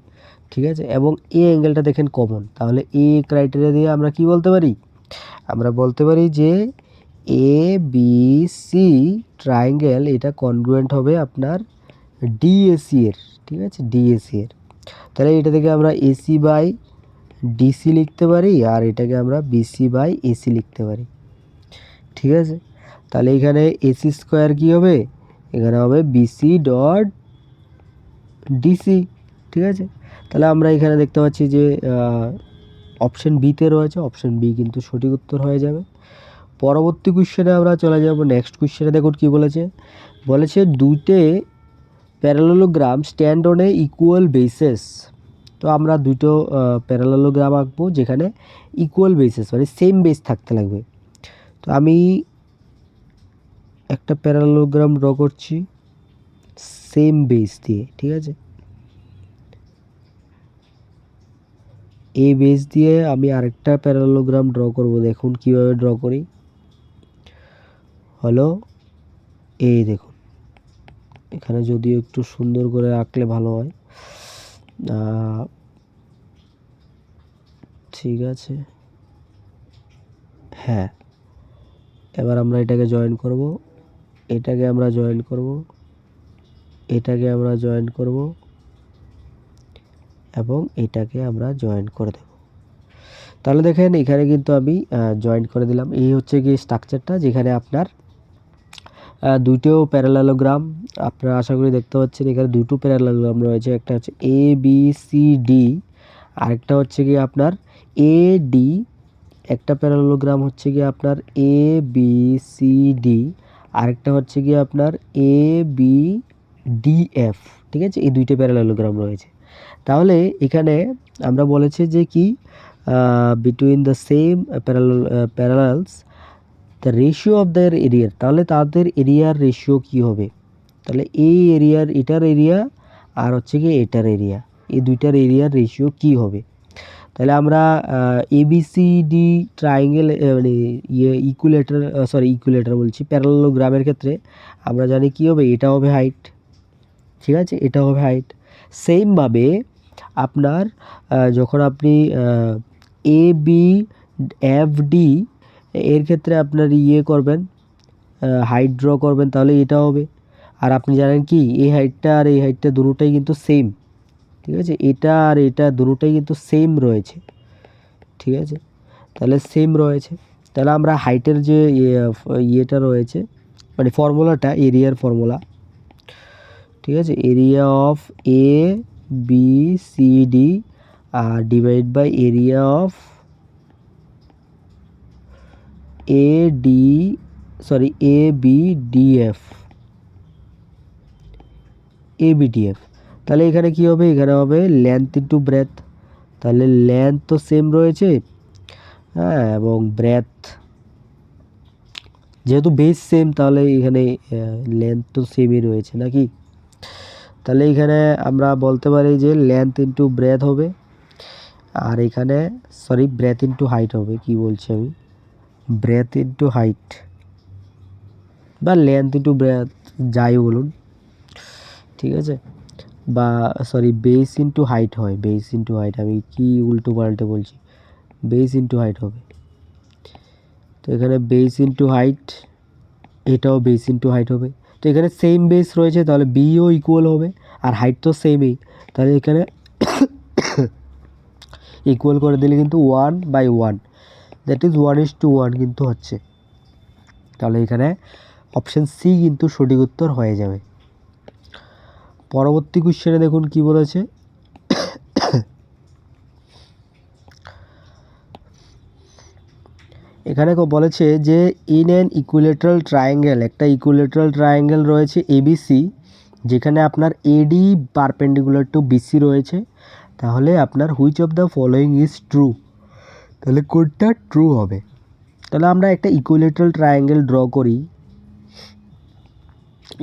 ঠিক আছে, এবং এই অ্যাঙ্গেলটা দেখেন কমন। তাহলে এই ক্রাইটেরিয়া দিয়ে আমরা কি বলতে পারি, আমরা বলতে পারি যে এ বি সি ট্রায়াঙ্গেল এটা কনগ্রুয়েন্ট হবে আপনার ডিএসি এর, ঠিক আছে, ডিএসি এর। তাহলে এটা থেকে আমরা এসি বাই ডিসি লিখতে পারি, আর এটাকে আমরা বিসি বাই এসি লিখতে পারি, ঠিক আছে। তাহলে এখানে এসি স্কোয়ার কী হবে, এখানে হবে বিসি ডট ডিসি, ঠিক আছে। তাহলে আমরা এখানে দেখতে পাচ্ছি যে অপশন বিতে রয়েছে, অপশন বি কিন্তু সঠিক উত্তর হয়ে যাবে। পরবর্তী কোশ্চেনে আমরা চলে যাব, নেক্সট কোশ্চেনে দেখুন কী বলেছে, বলেছে দুইটে parallelogram stand on a equal basis. তো আমরা দুটো প্যারালেলোগ্রাম আঁকবো যেখানে ইকুয়াল বেসিস মানে সেম বেস থাকতে লাগবে। তো আমি একটা প্যারালেলোগ্রাম ড্র করছি সেম বেস দিয়ে, ঠিক আছে। এই বেস দিয়ে আমি আরেকটা প্যারালেলোগ্রাম ড্র করব, দেখুন কিভাবে ড্র করি। হলো এই দেখুন, এখানে যদিও একটু সুন্দর করে আঁকলে ভালো হয়, ঠিক আছে, হ্যাঁ। এবার আমরা এটাকে জয়েন করব, এটাকে আমরা জয়েন করব, এটাকে আমরা জয়েন করব এবং এটাকে আমরা জয়েন করে দেব। তাহলে দেখেন এখানে কিন্তু আমি জয়েন করে দিলাম। এই হচ্ছে কি স্ট্রাকচারটা, যেখানে আপনার দুটো প্যারালেলোগ্রাম আপনারা আশা করি দেখতে পাচ্ছেন। এখানে দুটো প্যারালেলোগ্রাম রয়েছে, একটা হচ্ছে এ বি সি ডি, আরেকটা হচ্ছে কি আপনার এ ডি। একটা প্যারালেলোগ্রাম হচ্ছে কি আপনার এ বি সি ডি, আরেকটা হচ্ছে কি আপনার এ বি ডি এফ, ঠিক আছে। এই দুইটা প্যারালেলোগ্রাম রয়েছে। তাহলে এখানে আমরা বলেছি যে কি between the same parallels the ratio of their এরিয়ার, তাহলে তাদের এরিয়ার রেশিও কি হবে। তাহলে এই এরিয়ার, এটার এরিয়া আর হচ্ছে কি এটার এরিয়া, এই দুইটার এরিয়ার রেশিও কি হবে। তাহলে আমরা এবিসিডি ট্রায়াঙ্গেল মানে ইকুইলেটার বলছি, প্যারালেলোগ্রামের ক্ষেত্রে আমরা জানি কি হবে, এটা হবে হাইট, ঠিক আছে, এটা হবে হাইট। সেমভাবে আপনার যখন আপনি এ বি এফ ডি এর ক্ষেত্রে আপনার করবেন, হাইট ড্র করবেন, তাহলে এটা হবে। আর আপনি জানেন কি এই হাইটটা আর এই হাইটটা দুটোটাই কিন্তু সেম, ঠিক আছে, এটা আর এটা দুটোটাই কিন্তু সেম রয়েছে, ঠিক আছে। তাহলে সেম রয়েছে, তাহলে আমরা হাইটের যে ইয়েটা রয়েছে মানে ফর্মুলাটা, এরিয়ার ফর্মুলা, ঠিক আছে, area of A B C D আর divide by area of A B D F, তাহলে এখানে কি হবে, এখানে হবে লেন্থ ইন্টু ব্রেথ। তাহলে লেন্থ তো সেম রয়েছে, হ্যাঁ, এবং ব্রেথ যেহেতু বেস সেম, তাহলে এখানে লেন্থ তো সেমই রয়েছে নাকি। তাহলে এখানে আমরা বলতে পারি যে লেন্থ ইন্টু ব্রেথ হবে, আর এখানে ব্রেথ ইন্টু হাইট হবে, কি বলছি আমি, ব্রেথ ইন্টু হাইট বা লেন্থ ইন্টু ব্রেথ যাই বলুন, ঠিক আছে, বা বেস ইন্টু হাইট হয়, বেস ইন্টু হাইট, আমি কি উল্টো পাল্টে বলছি, বেস ইন্টু হাইট হবে। তো এখানে বেস ইন্টু হাইট, এটাও বেস ইন্টু হাইট হবে। তো এখানে সেম বেস রয়েছে, তাহলে বিও ইকুয়াল হবে, আর হাইট তো সেমই, তাহলে এখানে ইকুয়াল করে দিলে কিন্তু 1/1, দ্যাট ইজ 1:1 কিন্তু হচ্ছে। তাহলে এখানে অপশন সি কিন্তু সঠিক উত্তর হয়ে যাবে। পরবর্তী কোশ্চেনে দেখুন কি বলেছে। এখানে বলেছে যে ইন অ্যান ইকুইলেটারাল ট্রায়াঙ্গেল, একটা ইকুইলেটারাল ট্রায়াঙ্গেল রয়েছে এবিসি, যেখানে আপনার এডি পারপেন্ডিকুলার টু বিসি রয়েছে, তাহলে আপনার which of the following is true, তাহলে কোনটা ট্রু হবে। তাহলে আমরা একটা ইকুইলেটারাল ট্রায়াঙ্গেল ড্র করি,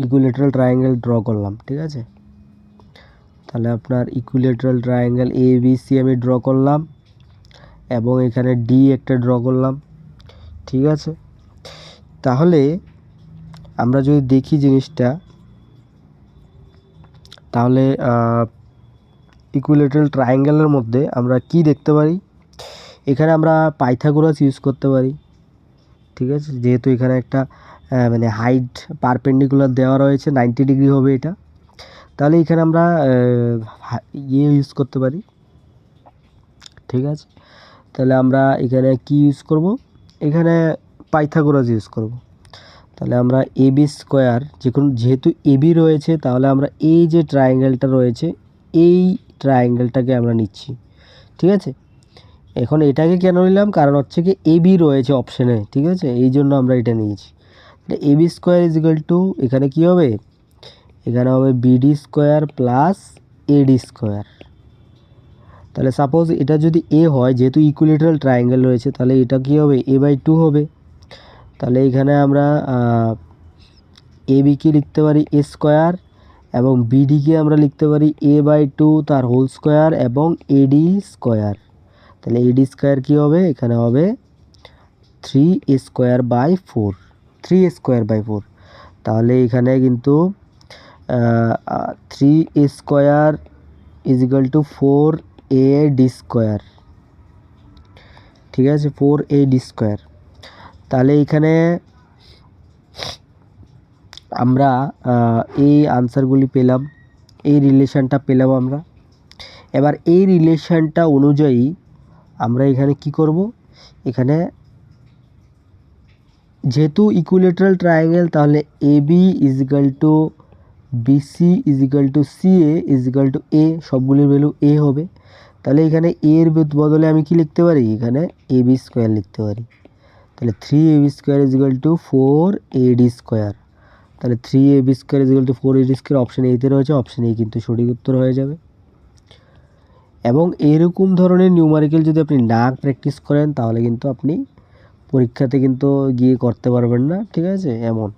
ইকুইলেটারাল ট্রায়াঙ্গেল ড্র করলাম, ঠিক আছে। তাহলে আপনার equilateral triangle A B C আমি ড্র করলাম এবং এখানে ডি একটা ড্র করলাম, ঠিক আছে। তাহলে আমরা যদি দেখি জিনিসটা, তাহলে ইকুইলেটারাল ট্রায়াঙ্গেলের মধ্যে আমরা কি দেখতে পারি, এখানে আমরা পাইথাগোরাস ইউজ করতে পারি, ঠিক আছে। যেহেতু এখানে একটা মানে হাইট পারপেন্ডিকুলার দেওয়া রয়েছে 90 ডিগ্রি হবে এটা, তাহলে এখানে আমরা ইউজ করতে পারি, ঠিক আছে। তাহলে আমরা এখানে কি ইউজ করব, এখানে পাইথাগোরাস ইউজ করব। তাহলে আমরা এবি স্কোয়ার, যেহেতু এবি রয়েছে, তাহলে আমরা এই যে ট্রায়াঙ্গেলটা রয়েছে এই ট্রায়াঙ্গেলটাকে আমরা নিচ্ছি, ঠিক আছে। এখন এটাকে কেন নিলাম, কারণ হচ্ছে কি এবি রয়েছে অপশানে, ঠিক আছে, এই জন্য আমরা এটা নিয়েছি। AB square is equal to, এখানে কি হবে, এখানে হবে BD square plus AD square. তাহলে সাপোজ এটা যদি এ হয়, যেহেতু ইকুইলেটারাল ট্রায়াঙ্গেল রয়েছে, তাহলে এটা কি হবে, a/2 হবে। তাহলে এখানে আমরা এবিকে লিখতে পারি এ স্কোয়ার এবং বিডিকে আমরা লিখতে পারি a/2 তার হোল স্কোয়ার এবং এডি স্কোয়ার। তাহলে এডি স্কোয়ার কী হবে, এখানে হবে 3a² 4। তাহলে এখানে কিন্তু 3a² is equal two 4ad², ঠিক আছে, 4ad²। তাহলে এখানে আমরা এই আনসারগুলি পেলাম, এই রিলেশানটা পেলাম আমরা। এবার এই রিলেশানটা অনুযায়ী আমরা এখানে কি করব, এখানে যেহেতু ইকুইলেটারাল ট্রায়াঙ্গেল, তাহলে AB is equal to BC is equal to CA is equal to a, সবগুলির ভ্যালু এ হবে। তাহলে এখানে এর বদলে আমি কি লিখতে পারি, এখানে ab² লিখতে পারি। তাহলে 3ab² is equal two 4ad²। তাহলে 3ab² is equal two 4ad², option এতে রয়েছে, অপশান এ কিন্তু সঠিক উত্তর হয়ে যাবে। এবং এরকম ধরনের নিউমারিক্যাল যদি আপনি না প্র্যাকটিস করেন, তাহলে কিন্তু আপনি পরীক্ষাতে কিন্তু গিয়ে করতে পারবেন না, ঠিক আছে, এমন।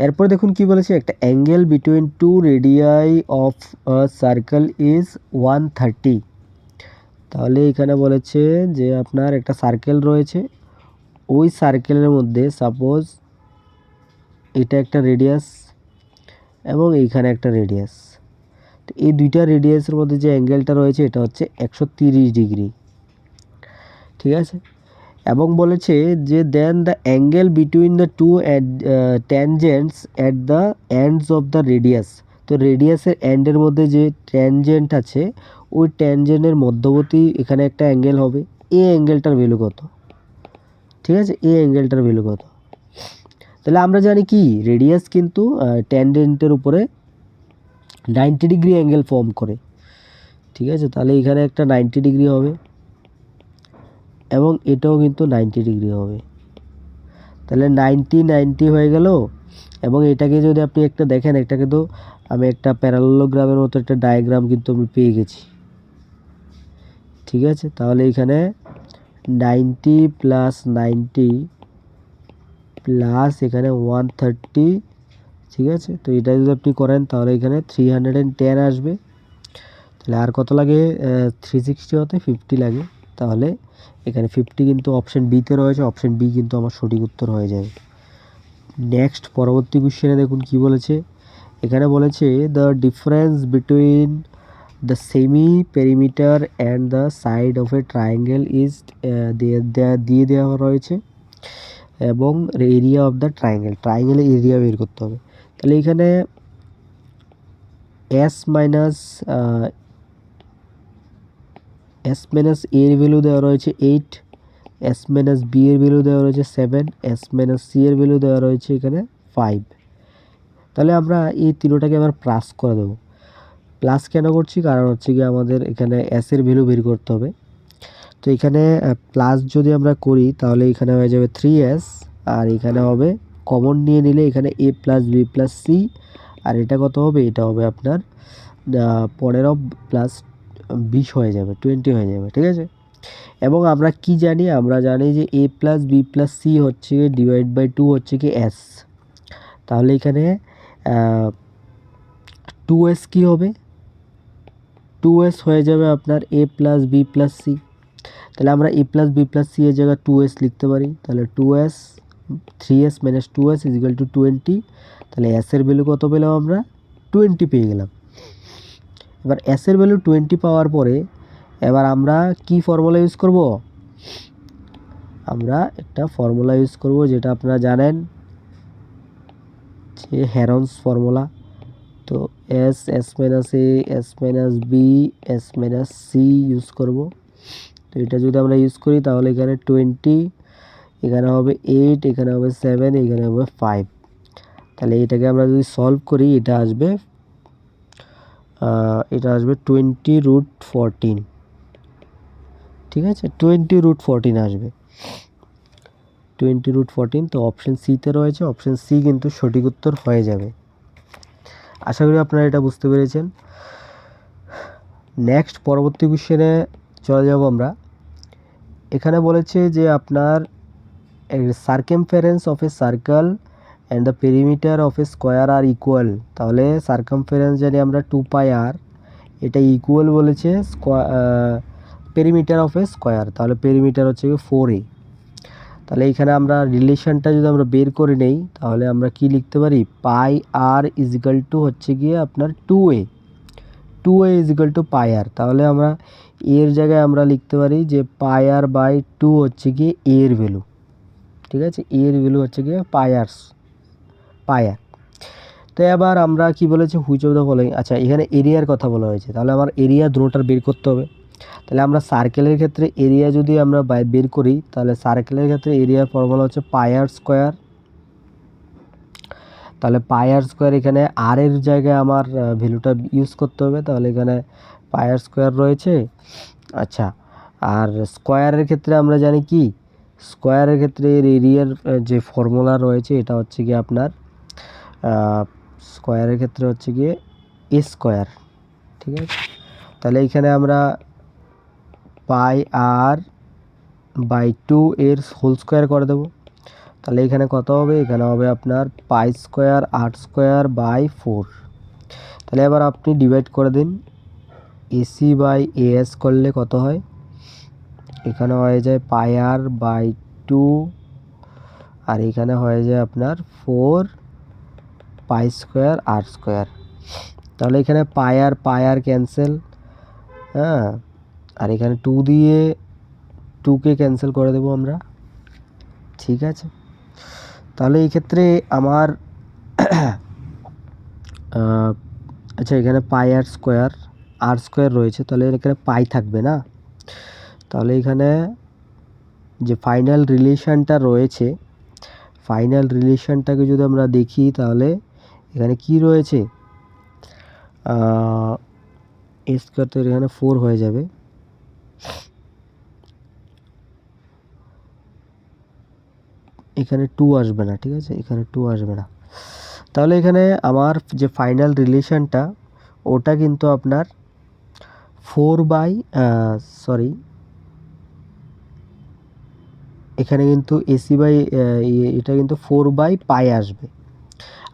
এরপর দেখুন কি বলেছে, একটা angle between two radii of a circle is 130। তাহলে এখানে বলেছে যে আপনার একটা সার্কেল রয়েছে, ওই সার্কেলের মধ্যে সাপোজ এটা একটা রেডিয়াস এবং এইখানে একটা রেডিয়াস, তো এই দুইটা রেডিয়াসের মধ্যে যে অ্যাঙ্গেলটা রয়েছে এটা হচ্ছে 130 ডিগ্রি, ঠিক আছে। এবং বলেছে যে then the angle between the two tangents at the ends of the radius. তো রেডিয়াসের এন্ডের মধ্যে যে ট্যানজেন্ট আছে, ওই ট্যানজেন্টের মধ্যবর্তী এখানে একটা অ্যাঙ্গেল হবে, এই অ্যাঙ্গেলটার ভ্যালু কত, ঠিক আছে, এই অ্যাঙ্গেলটার ভ্যালু কত। তাহলে আমরা জানি কি রেডিয়াস কিন্তু ট্যানজেন্টের উপরে 90 ডিগ্রি অ্যাঙ্গেল ফর্ম করে, ঠিক আছে। তাহলে এখানে একটা 90 ডিগ্রি হবে এবং এটাও কিন্তু 90 ডিগ্রি হবে। তাহলে 90 হয়ে গেল। এবং এটাকে যদি আপনি একটা দেখেন, এটাকে তো আমি একটা প্যারালেলোগ্রামের মতো একটা ডায়াগ্রাম কিন্তু আমি পেয়ে গেছি, ঠিক আছে। তাহলে এখানে 90 প্লাস 90 প্লাস এখানে 130, ঠিক আছে। তো এটা যদি আপনি করেন তাহলে এখানে 310 আসবে। তাহলে আর কত লাগে, 360 হতে 50 লাগে। তাহলে এখানে 50 কিন্তু অপশান বিতে রয়েছে, অপশান বি কিন্তু আমার সঠিক উত্তর হয়ে যাবে। নেক্সট পরবর্তী কোশ্চেনে দেখুন কি বলেছে, এখানে বলেছে the difference between the semi perimeter and the side of a triangle is দিয়ে দেওয়া রয়েছে এবং এরিয়া অফ দ্য ট্রায়াঙ্গেলের এরিয়া বের করতে হবে। তাহলে এখানে এস মাইনাস এর ভ্যালু দেওয়া রয়েছে 8, এস মাইনাস বি এর ভ্যালু দেওয়া রয়েছে 7, এস মাইনাস সি এর ভ্যালু দেওয়া রয়েছে এখানে 5। তাহলে আমরা এই তিনোটাকে আবার প্লাস করে দেবো। প্লাস কেন করছি, কারণ হচ্ছে কি আমাদের এখানে এর ভ্যালু বের করতে হবে। তো এখানে প্লাস যদি আমরা করি তাহলে এখানে হয়ে যাবে 3s, আর এখানে হবে কমন নিয়ে নিলে এখানে a plus B plus c, আর এটা কত হবে, এটা হবে আপনার 15 প্লাস 20 হয়ে যাবে, 20 হয়ে যাবে, ঠিক আছে। এবং আমরা কি জানি, আমরা জানি যে a plus B plus C হচ্ছে ডিভাইড বাই 2 হচ্ছে কি s। তাহলে এখানে 2s কি হবে, 2s হয়ে যাবে আপনার a plus B plus C. তাহলে আমরা a plus B plus C এর জায়গায় 2s লিখতে পারি। তাহলে 2s 3s minus 2s is equal two 20। তাহলে s এর ভ্যালু কত পেলাম আমরা, 20 পেয়ে গেলাম। এবার s এর ভ্যালু 20 পাওয়ার পরে এবার আমরা কি ফর্মুলা ইউজ করব, আমরা একটা ফর্মুলা ইউজ করব যেটা আপনারা জানেন, যে হেরনস ফর্মুলা। তো s minus a, s minus b, s minus c use করব। তো এটা যদি আমরা ইউজ করি তাহলে এখানে 20, এখানে হবে 8, এখানে হবে 7, এখানে হবে 5। তাহলে এটাকে আমরা যদি সলভ করি এটা আসবে 20√14, ঠিক আছে, 20√14 আসবে, 20√14। তো অপশন সিতে রয়েছে, অপশন সি কিন্তু সঠিক উত্তর হয়ে যাবে। আশা করি আপনারা এটা বুঝতে পেরেছেন। নেক্সট পরবর্তী কোশ্চেনে চলে যাব আমরা। এখানে বলেছে যে আপনার circumference of a circle and the perimeter of a square are equal. তাহলে সার্কামফারেন্স জানি আমরা 2πr, এটা ইকুয়াল বলেছে পেরিমিটার অফ এ স্কোয়ার, তাহলে পেরিমিটার হচ্ছে 4a। তাহলে এখানে আমরা রিলেশনটা যদি আমরা বের করে নেই তাহলে আমরা কি লিখতে পারি, পাই আর ইজ ইকাল টু হচ্ছে গিয়ে আপনার 2a ইজ ইকাল টু পাই আর। তাহলে আমরা এর জায়গায় আমরা লিখতে পারি যে পাই আর বাই 2 হচ্ছে গিয়ে এর ভ্যালু, ঠিক আছে, এর ভ্যালু হচ্ছে গিয়ে পাই আর। তো এবার আমরা কি বলেছি, হুইচ অফ দ্য ফলোইং, আচ্ছা এখানে এরিয়ার কথা বলা হয়েছে, তাহলে আমার এরিয়া দুটোটার বের করতে হবে। তাহলে আমরা সার্কেলের ক্ষেত্রে এরিয়া যদি আমরা বের করি তাহলে সার্কেলের ক্ষেত্রে এরিয়ার ফর্মুলা হচ্ছে পাই আর স্কোয়ার। তাহলে পাই আর স্কোয়ার, এখানে আর এর জায়গায় আমার ভ্যালুটা ইউজ করতে হবে। তাহলে এখানে পাই আর স্কোয়ার রয়েছে। আচ্ছা, আর স্কোয়ারের ক্ষেত্রে আমরা জানি কি, স্কোয়ারের ক্ষেত্রে এর এরিয়ার যে ফর্মুলা রয়েছে এটা হচ্ছে গিয়ে আপনার স্কোয়ারের ক্ষেত্রে হচ্ছে গিয়ে এ স্কোয়ার, ঠিক আছে। তাহলে এখানে আমরা পাই আর বাই 2 এর হোল স্কোয়ার করে দেবো। তাহলে এখানে কত হবে, এখানে হবে আপনার পাই স্কোয়ার আর স্কোয়ার বাই 4। তাহলে এবার আপনি ডিভাইড করে দিন, এসি বাই এস করলে কত হয়, এখানে হয়ে যায় পাই আর বাই 2, আর এখানে হয়ে যায় আপনার 4 পাই স্কোয়ার আর স্কোয়ার। তাহলে এখানে পাই আর ক্যান্সেল, হ্যাঁ, আর এখানে 2 দিয়ে 2কে ক্যান্সেল করে দেবো আমরা, ঠিক আছে। তাহলে এই ক্ষেত্রে আমার আচ্ছা এখানে পাই আর স্কোয়ার রয়েছে, তাহলে এখানে পাই থাকবে না। তাহলে এখানে যে ফাইনাল রিলেশনটা রয়েছে, ফাইনাল রিলেশনটাকে যদি আমরা দেখি তাহলে এখানে কি রয়েছে, এ স্কোয়ার, তো এখানে 4 হয়ে যাবে, এখানে 2 আসবে না, ঠিক আছে, এখানে 2 আসবে না। তাহলে এখানে আমার যে ফাইনাল রিলেশনটা ওটা কিন্তু আপনার 4 বাই এখানে কিন্তু এসি বাই এটা কিন্তু 4 বাই পাই আসবে।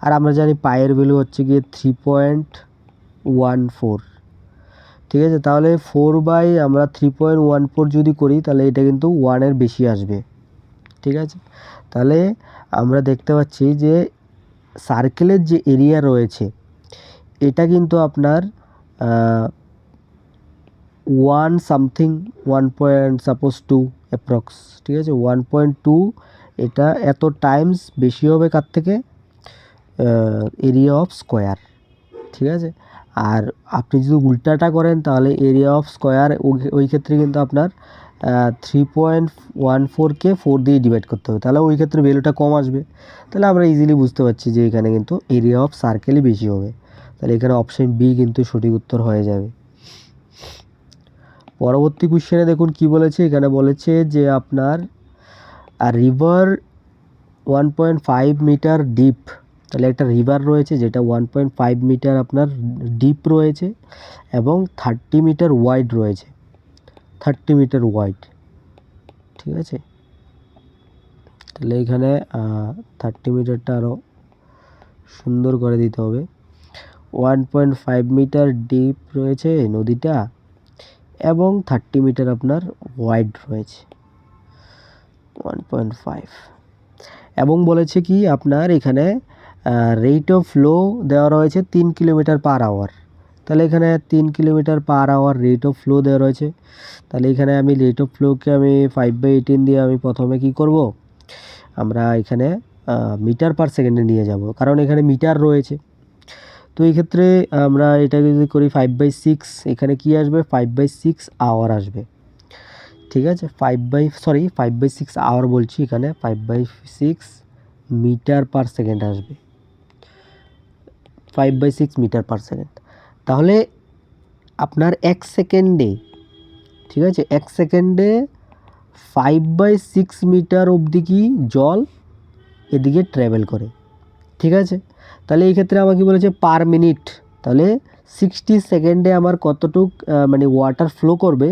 আর আমরা জানি পাইয়ের ভ্যালু হচ্ছে গিয়ে 3.14, ঠিক আছে। তাহলে 4 বাই আমরা 3.14 যদি করি তাহলে এটা কিন্তু 1-এর বেশি আসবে, ঠিক আছে। তাহলে আমরা দেখতে পাচ্ছি যে সার্কেলের যে এরিয়া রয়েছে এটা কিন্তু আপনার 1 সামথিং 1.2 অ্যাপ্রক্স, ঠিক আছে, 1.2, এটা এত টাইমস বেশি হবে কার থেকে, এরিয়া অফ স্কোয়ার, ঠিক আছে। আর আপনি যদি উল্টাটা করেন তাহলে এরিয়া অফ স্কোয়ার ওই ক্ষেত্রে কিন্তু আপনার 3.14কে 4 দিয়ে ডিভাইড করতে হবে, তাহলে ওই ক্ষেত্রে ভ্যালুটা কম আসবে। তাহলে আমরা ইজিলি বুঝতে পারছি যে এখানে কিন্তু এরিয়া অফ সার্কেলই বেশি হবে। তাহলে এখানে অপশন বি কিন্তু সঠিক উত্তর হয়ে যাবে। পরবর্তী কোশ্চেনে দেখুন কি বলেছে, এখানে বলেছে যে আপনার রিভার 1.5 মিটার ডিপ, তাহলে একটা রিভার রয়েছে যেটা 1.5 মিটার আপনার ডিপ রয়েছে এবং 30 মিটার ওয়াইড রয়েছে, 30 মিটার ওয়াইড, ঠিক আছে। তাহলে এখানে 30 মিটারটা আরও সুন্দর করে দিতে হবে। 1.5 মিটার ডিপ রয়েছে নদীটা এবং 30 মিটার আপনার ওয়াইড রয়েছে, 1.5। এবং বলেছে কি আপনার এখানে রেট অফ ফ্লো দেওয়া রয়েছে 3 কিলোমিটার পার আওয়ার। তাহলে এখানে 3 kilometre per hour rate of flow দেওয়া রয়েছে। তাহলে এখানে আমি রেট অফ ফ্লোকে আমি 5/18 দিয়ে আমি প্রথমে কি করব, আমরা এখানে মিটার পার সেকেন্ডে নিয়ে যাব, কারণ এখানে মিটার রয়েছে। তো এই ক্ষেত্রে আমরা এটাকে যদি করি 5/6, এখানে কি আসবে 5/6 আওয়ার আসবে, ঠিক আছে। 5/6 আওয়ার বলছি, এখানে 5/6 মিটার পার সেকেন্ড আসবে, 5/6 মিটার পার সেকেন্ড। তাহলে আপনার 1 সেকেন্ডে, ঠিক আছে, 1 সেকেন্ডে 5/6 মিটার অবধি কি জল এদিকে ট্রাভেল করে, ঠিক আছে। তাহলে এই ক্ষেত্রে আমাকে বলেছে পার মিনিট, তাহলে 60 সেকেন্ডে আমার কতটুক মানে ওয়াটার ফ্লো করবে,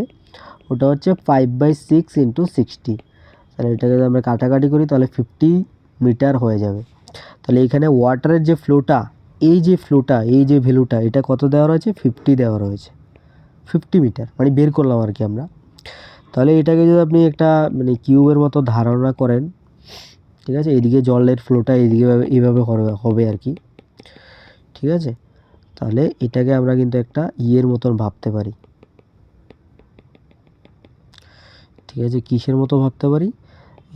ওটা হচ্ছে 5/6 ইন্টু 60। তাহলে এটাকে যদি আমরা কাটাকাটি করি তাহলে 50 মিটার হয়ে যাবে। তাহলে এখানে ওয়াটারের যে ফ্লোটা, এই যে ভ্যালুটা, এটা কত দেওয়া রয়েছে, 50 দেওয়া রয়েছে, 50 মিটার মানে বের করলাম আর কি আমরা। তাহলে এটাকে যদি আপনি একটা মানে কিউবের মতো ধারণা করেন, ঠিক আছে, এদিকে জলের ফ্লোটা এদিকে এইভাবে হবে আর কি, ঠিক আছে। তাহলে এটাকে আমরা কিন্তু একটা ইয়ের মতন ভাবতে পারি, ঠিক আছে। কিসের মতো ভাবতে পারি,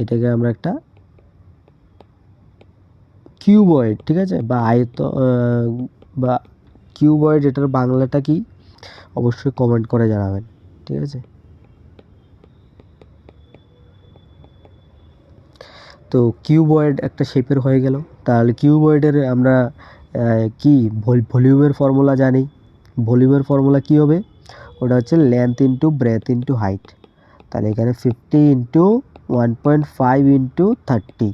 এটাকে আমরা একটা কিউবয়েড, ঠিক আছে, বা আয়ত বা কিউবয়েড, এটার বাংলাটা কি অবশ্যই কমেন্ট করে জানাবেন, ঠিক আছে। তো কিউবয়েড একটা শেপের হয়ে গেল। তাহলে কিউবয়েডের আমরা কি ভলিউমের ফর্মুলা জানি। ভলিউমের ফর্মুলা কি হবে, ওটা হচ্ছে length into breadth into height. তাহলে এখানে 50 ইন্টু 1.5 ইন্টু 30,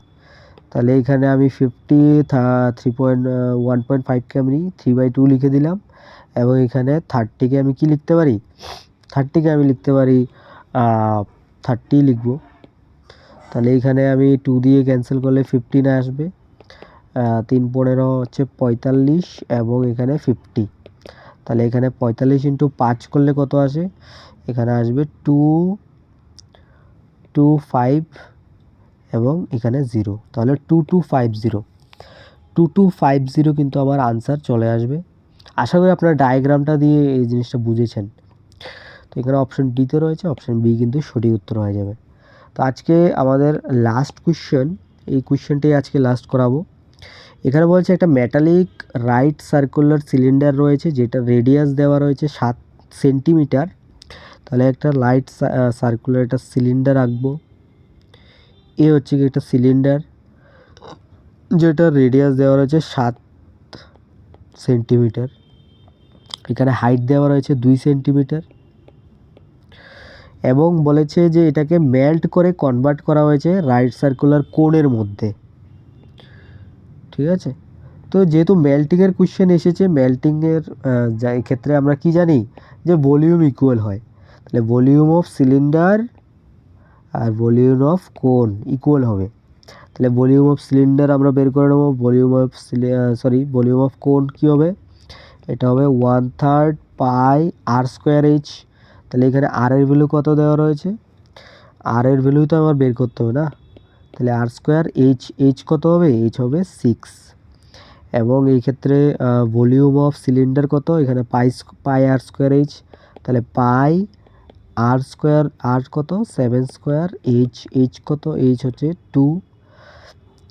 তাহলে এখানে আমি 1.5কে আমি 3/2 লিখে দিলাম, এবং এখানে 30কে আমি কি লিখতে পারি, 30কে আমি লিখতে পারি 30 লিখব। তাহলে এইখানে আমি 2 দিয়ে ক্যান্সেল করলে 15 আসবে, 3 15 হচ্ছে 45 এবং এখানে 50। তাহলে এখানে 45 ইন্টু 5 করলে কত আসে, এখানে আসবে 225 এবং এখানে 0, তাহলে 2250 কিন্তু আমার আনসার চলে আসবে। আশা করি আপনারা ডায়াগ্রামটা দিয়ে এই জিনিসটা বুঝেছেন। তো এখানে অপশন ডিতে রয়েছে, অপশন বি কিন্তু সঠিক উত্তর হয়ে যাবে। তো আজকে আমাদের লাস্ট কোশ্চেন, এই কোশ্চেনটাই আজকে লাস্ট করাবো। এখানে বলছে একটা মেটালিক রাইট সার্কুলার সিলিন্ডার রয়েছে যেটা রেডিয়াস দেওয়া রয়েছে 7 সেন্টিমিটার। তাহলে একটা লাইট সার্কুলার একটা সিলিন্ডার আঁকবো। এ হচ্ছে কি একটা সিলিন্ডার যেটা রেডিয়াস দেওয়া রয়েছে 7 সেন্টিমিটার। এখানে হাইট দেওয়া রয়েছে 2 সেন্টিমিটার এবং বলেছে যে এটাকে মেল্ট করে কনভার্ট করা হয়েছে রাইট সার্কুলার কোণের মধ্যে, ঠিক আছে। তো যেহেতু মেল্টিংয়ের কোশ্চেন এসেছে, মেল্টিংয়ের ক্ষেত্রে আমরা কি জানি যে ভলিউম ইকুয়াল হয়। তাহলে ভলিউম অফ সিলিন্ডার আর ভলিউম অফ কোন ইকুয়াল হবে। তাহলে ভলিউম অফ সিলিন্ডার আমরা বের করে নেব, ভলিউম অফ কোন কী হবে, এটা হবে 1/3 পাই আর স্কোয়ার এইচ। তাহলে এখানে আর এর ভ্যালু কত দেওয়া রয়েছে, আর এর ভ্যালু তো আমার বের করতে হবে না। তাহলে আর স্কোয়ার এইচ কত হবে, এইচ হবে 6। এবং এই ক্ষেত্রে ভলিউম অফ সিলিন্ডার কত, এখানে পাই আর স্কোয়ার এইচ। তাহলে পাই আর স্কোয়ার, আর কত 7 স্কোয়ার, এইচ কত, এইচ হচ্ছে 2।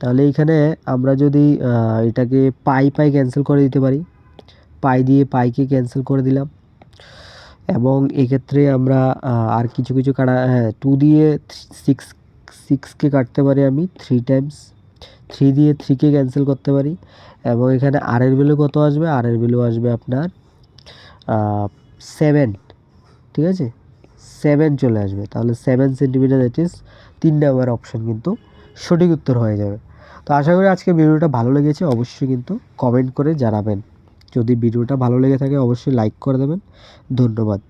তাহলে এইখানে আমরা যদি এটাকে পাই ক্যান্সেল করে দিতে পারি, পাই দিয়ে পাইকে ক্যান্সেল করে দিলাম। এবং এক্ষেত্রে আমরা আর কিছু কিছু কাটা, হ্যাঁ 2 দিয়ে 6কে কাটতে পারি আমি 3 টাইমস, 3 দিয়ে 3কে ক্যান্সেল করতে পারি। এবং এখানে আর এর ভ্যালু কত আসবে, আর এর ভ্যালু আসবে আপনার 7, ঠিক আছে, 7 চলে আসবে। তাহলে 7 centimetre, that is 3 number option কিন্তু সঠিক উত্তর হয়ে যাবে। তো আশা করি আজকে ভিডিওটা ভালো লেগেছে, অবশ্যই কিন্তু কমেন্ট করে জানাবেন। যদি ভিডিওটা ভালো লেগে থাকে অবশ্যই লাইক করে দেবেন। ধন্যবাদ।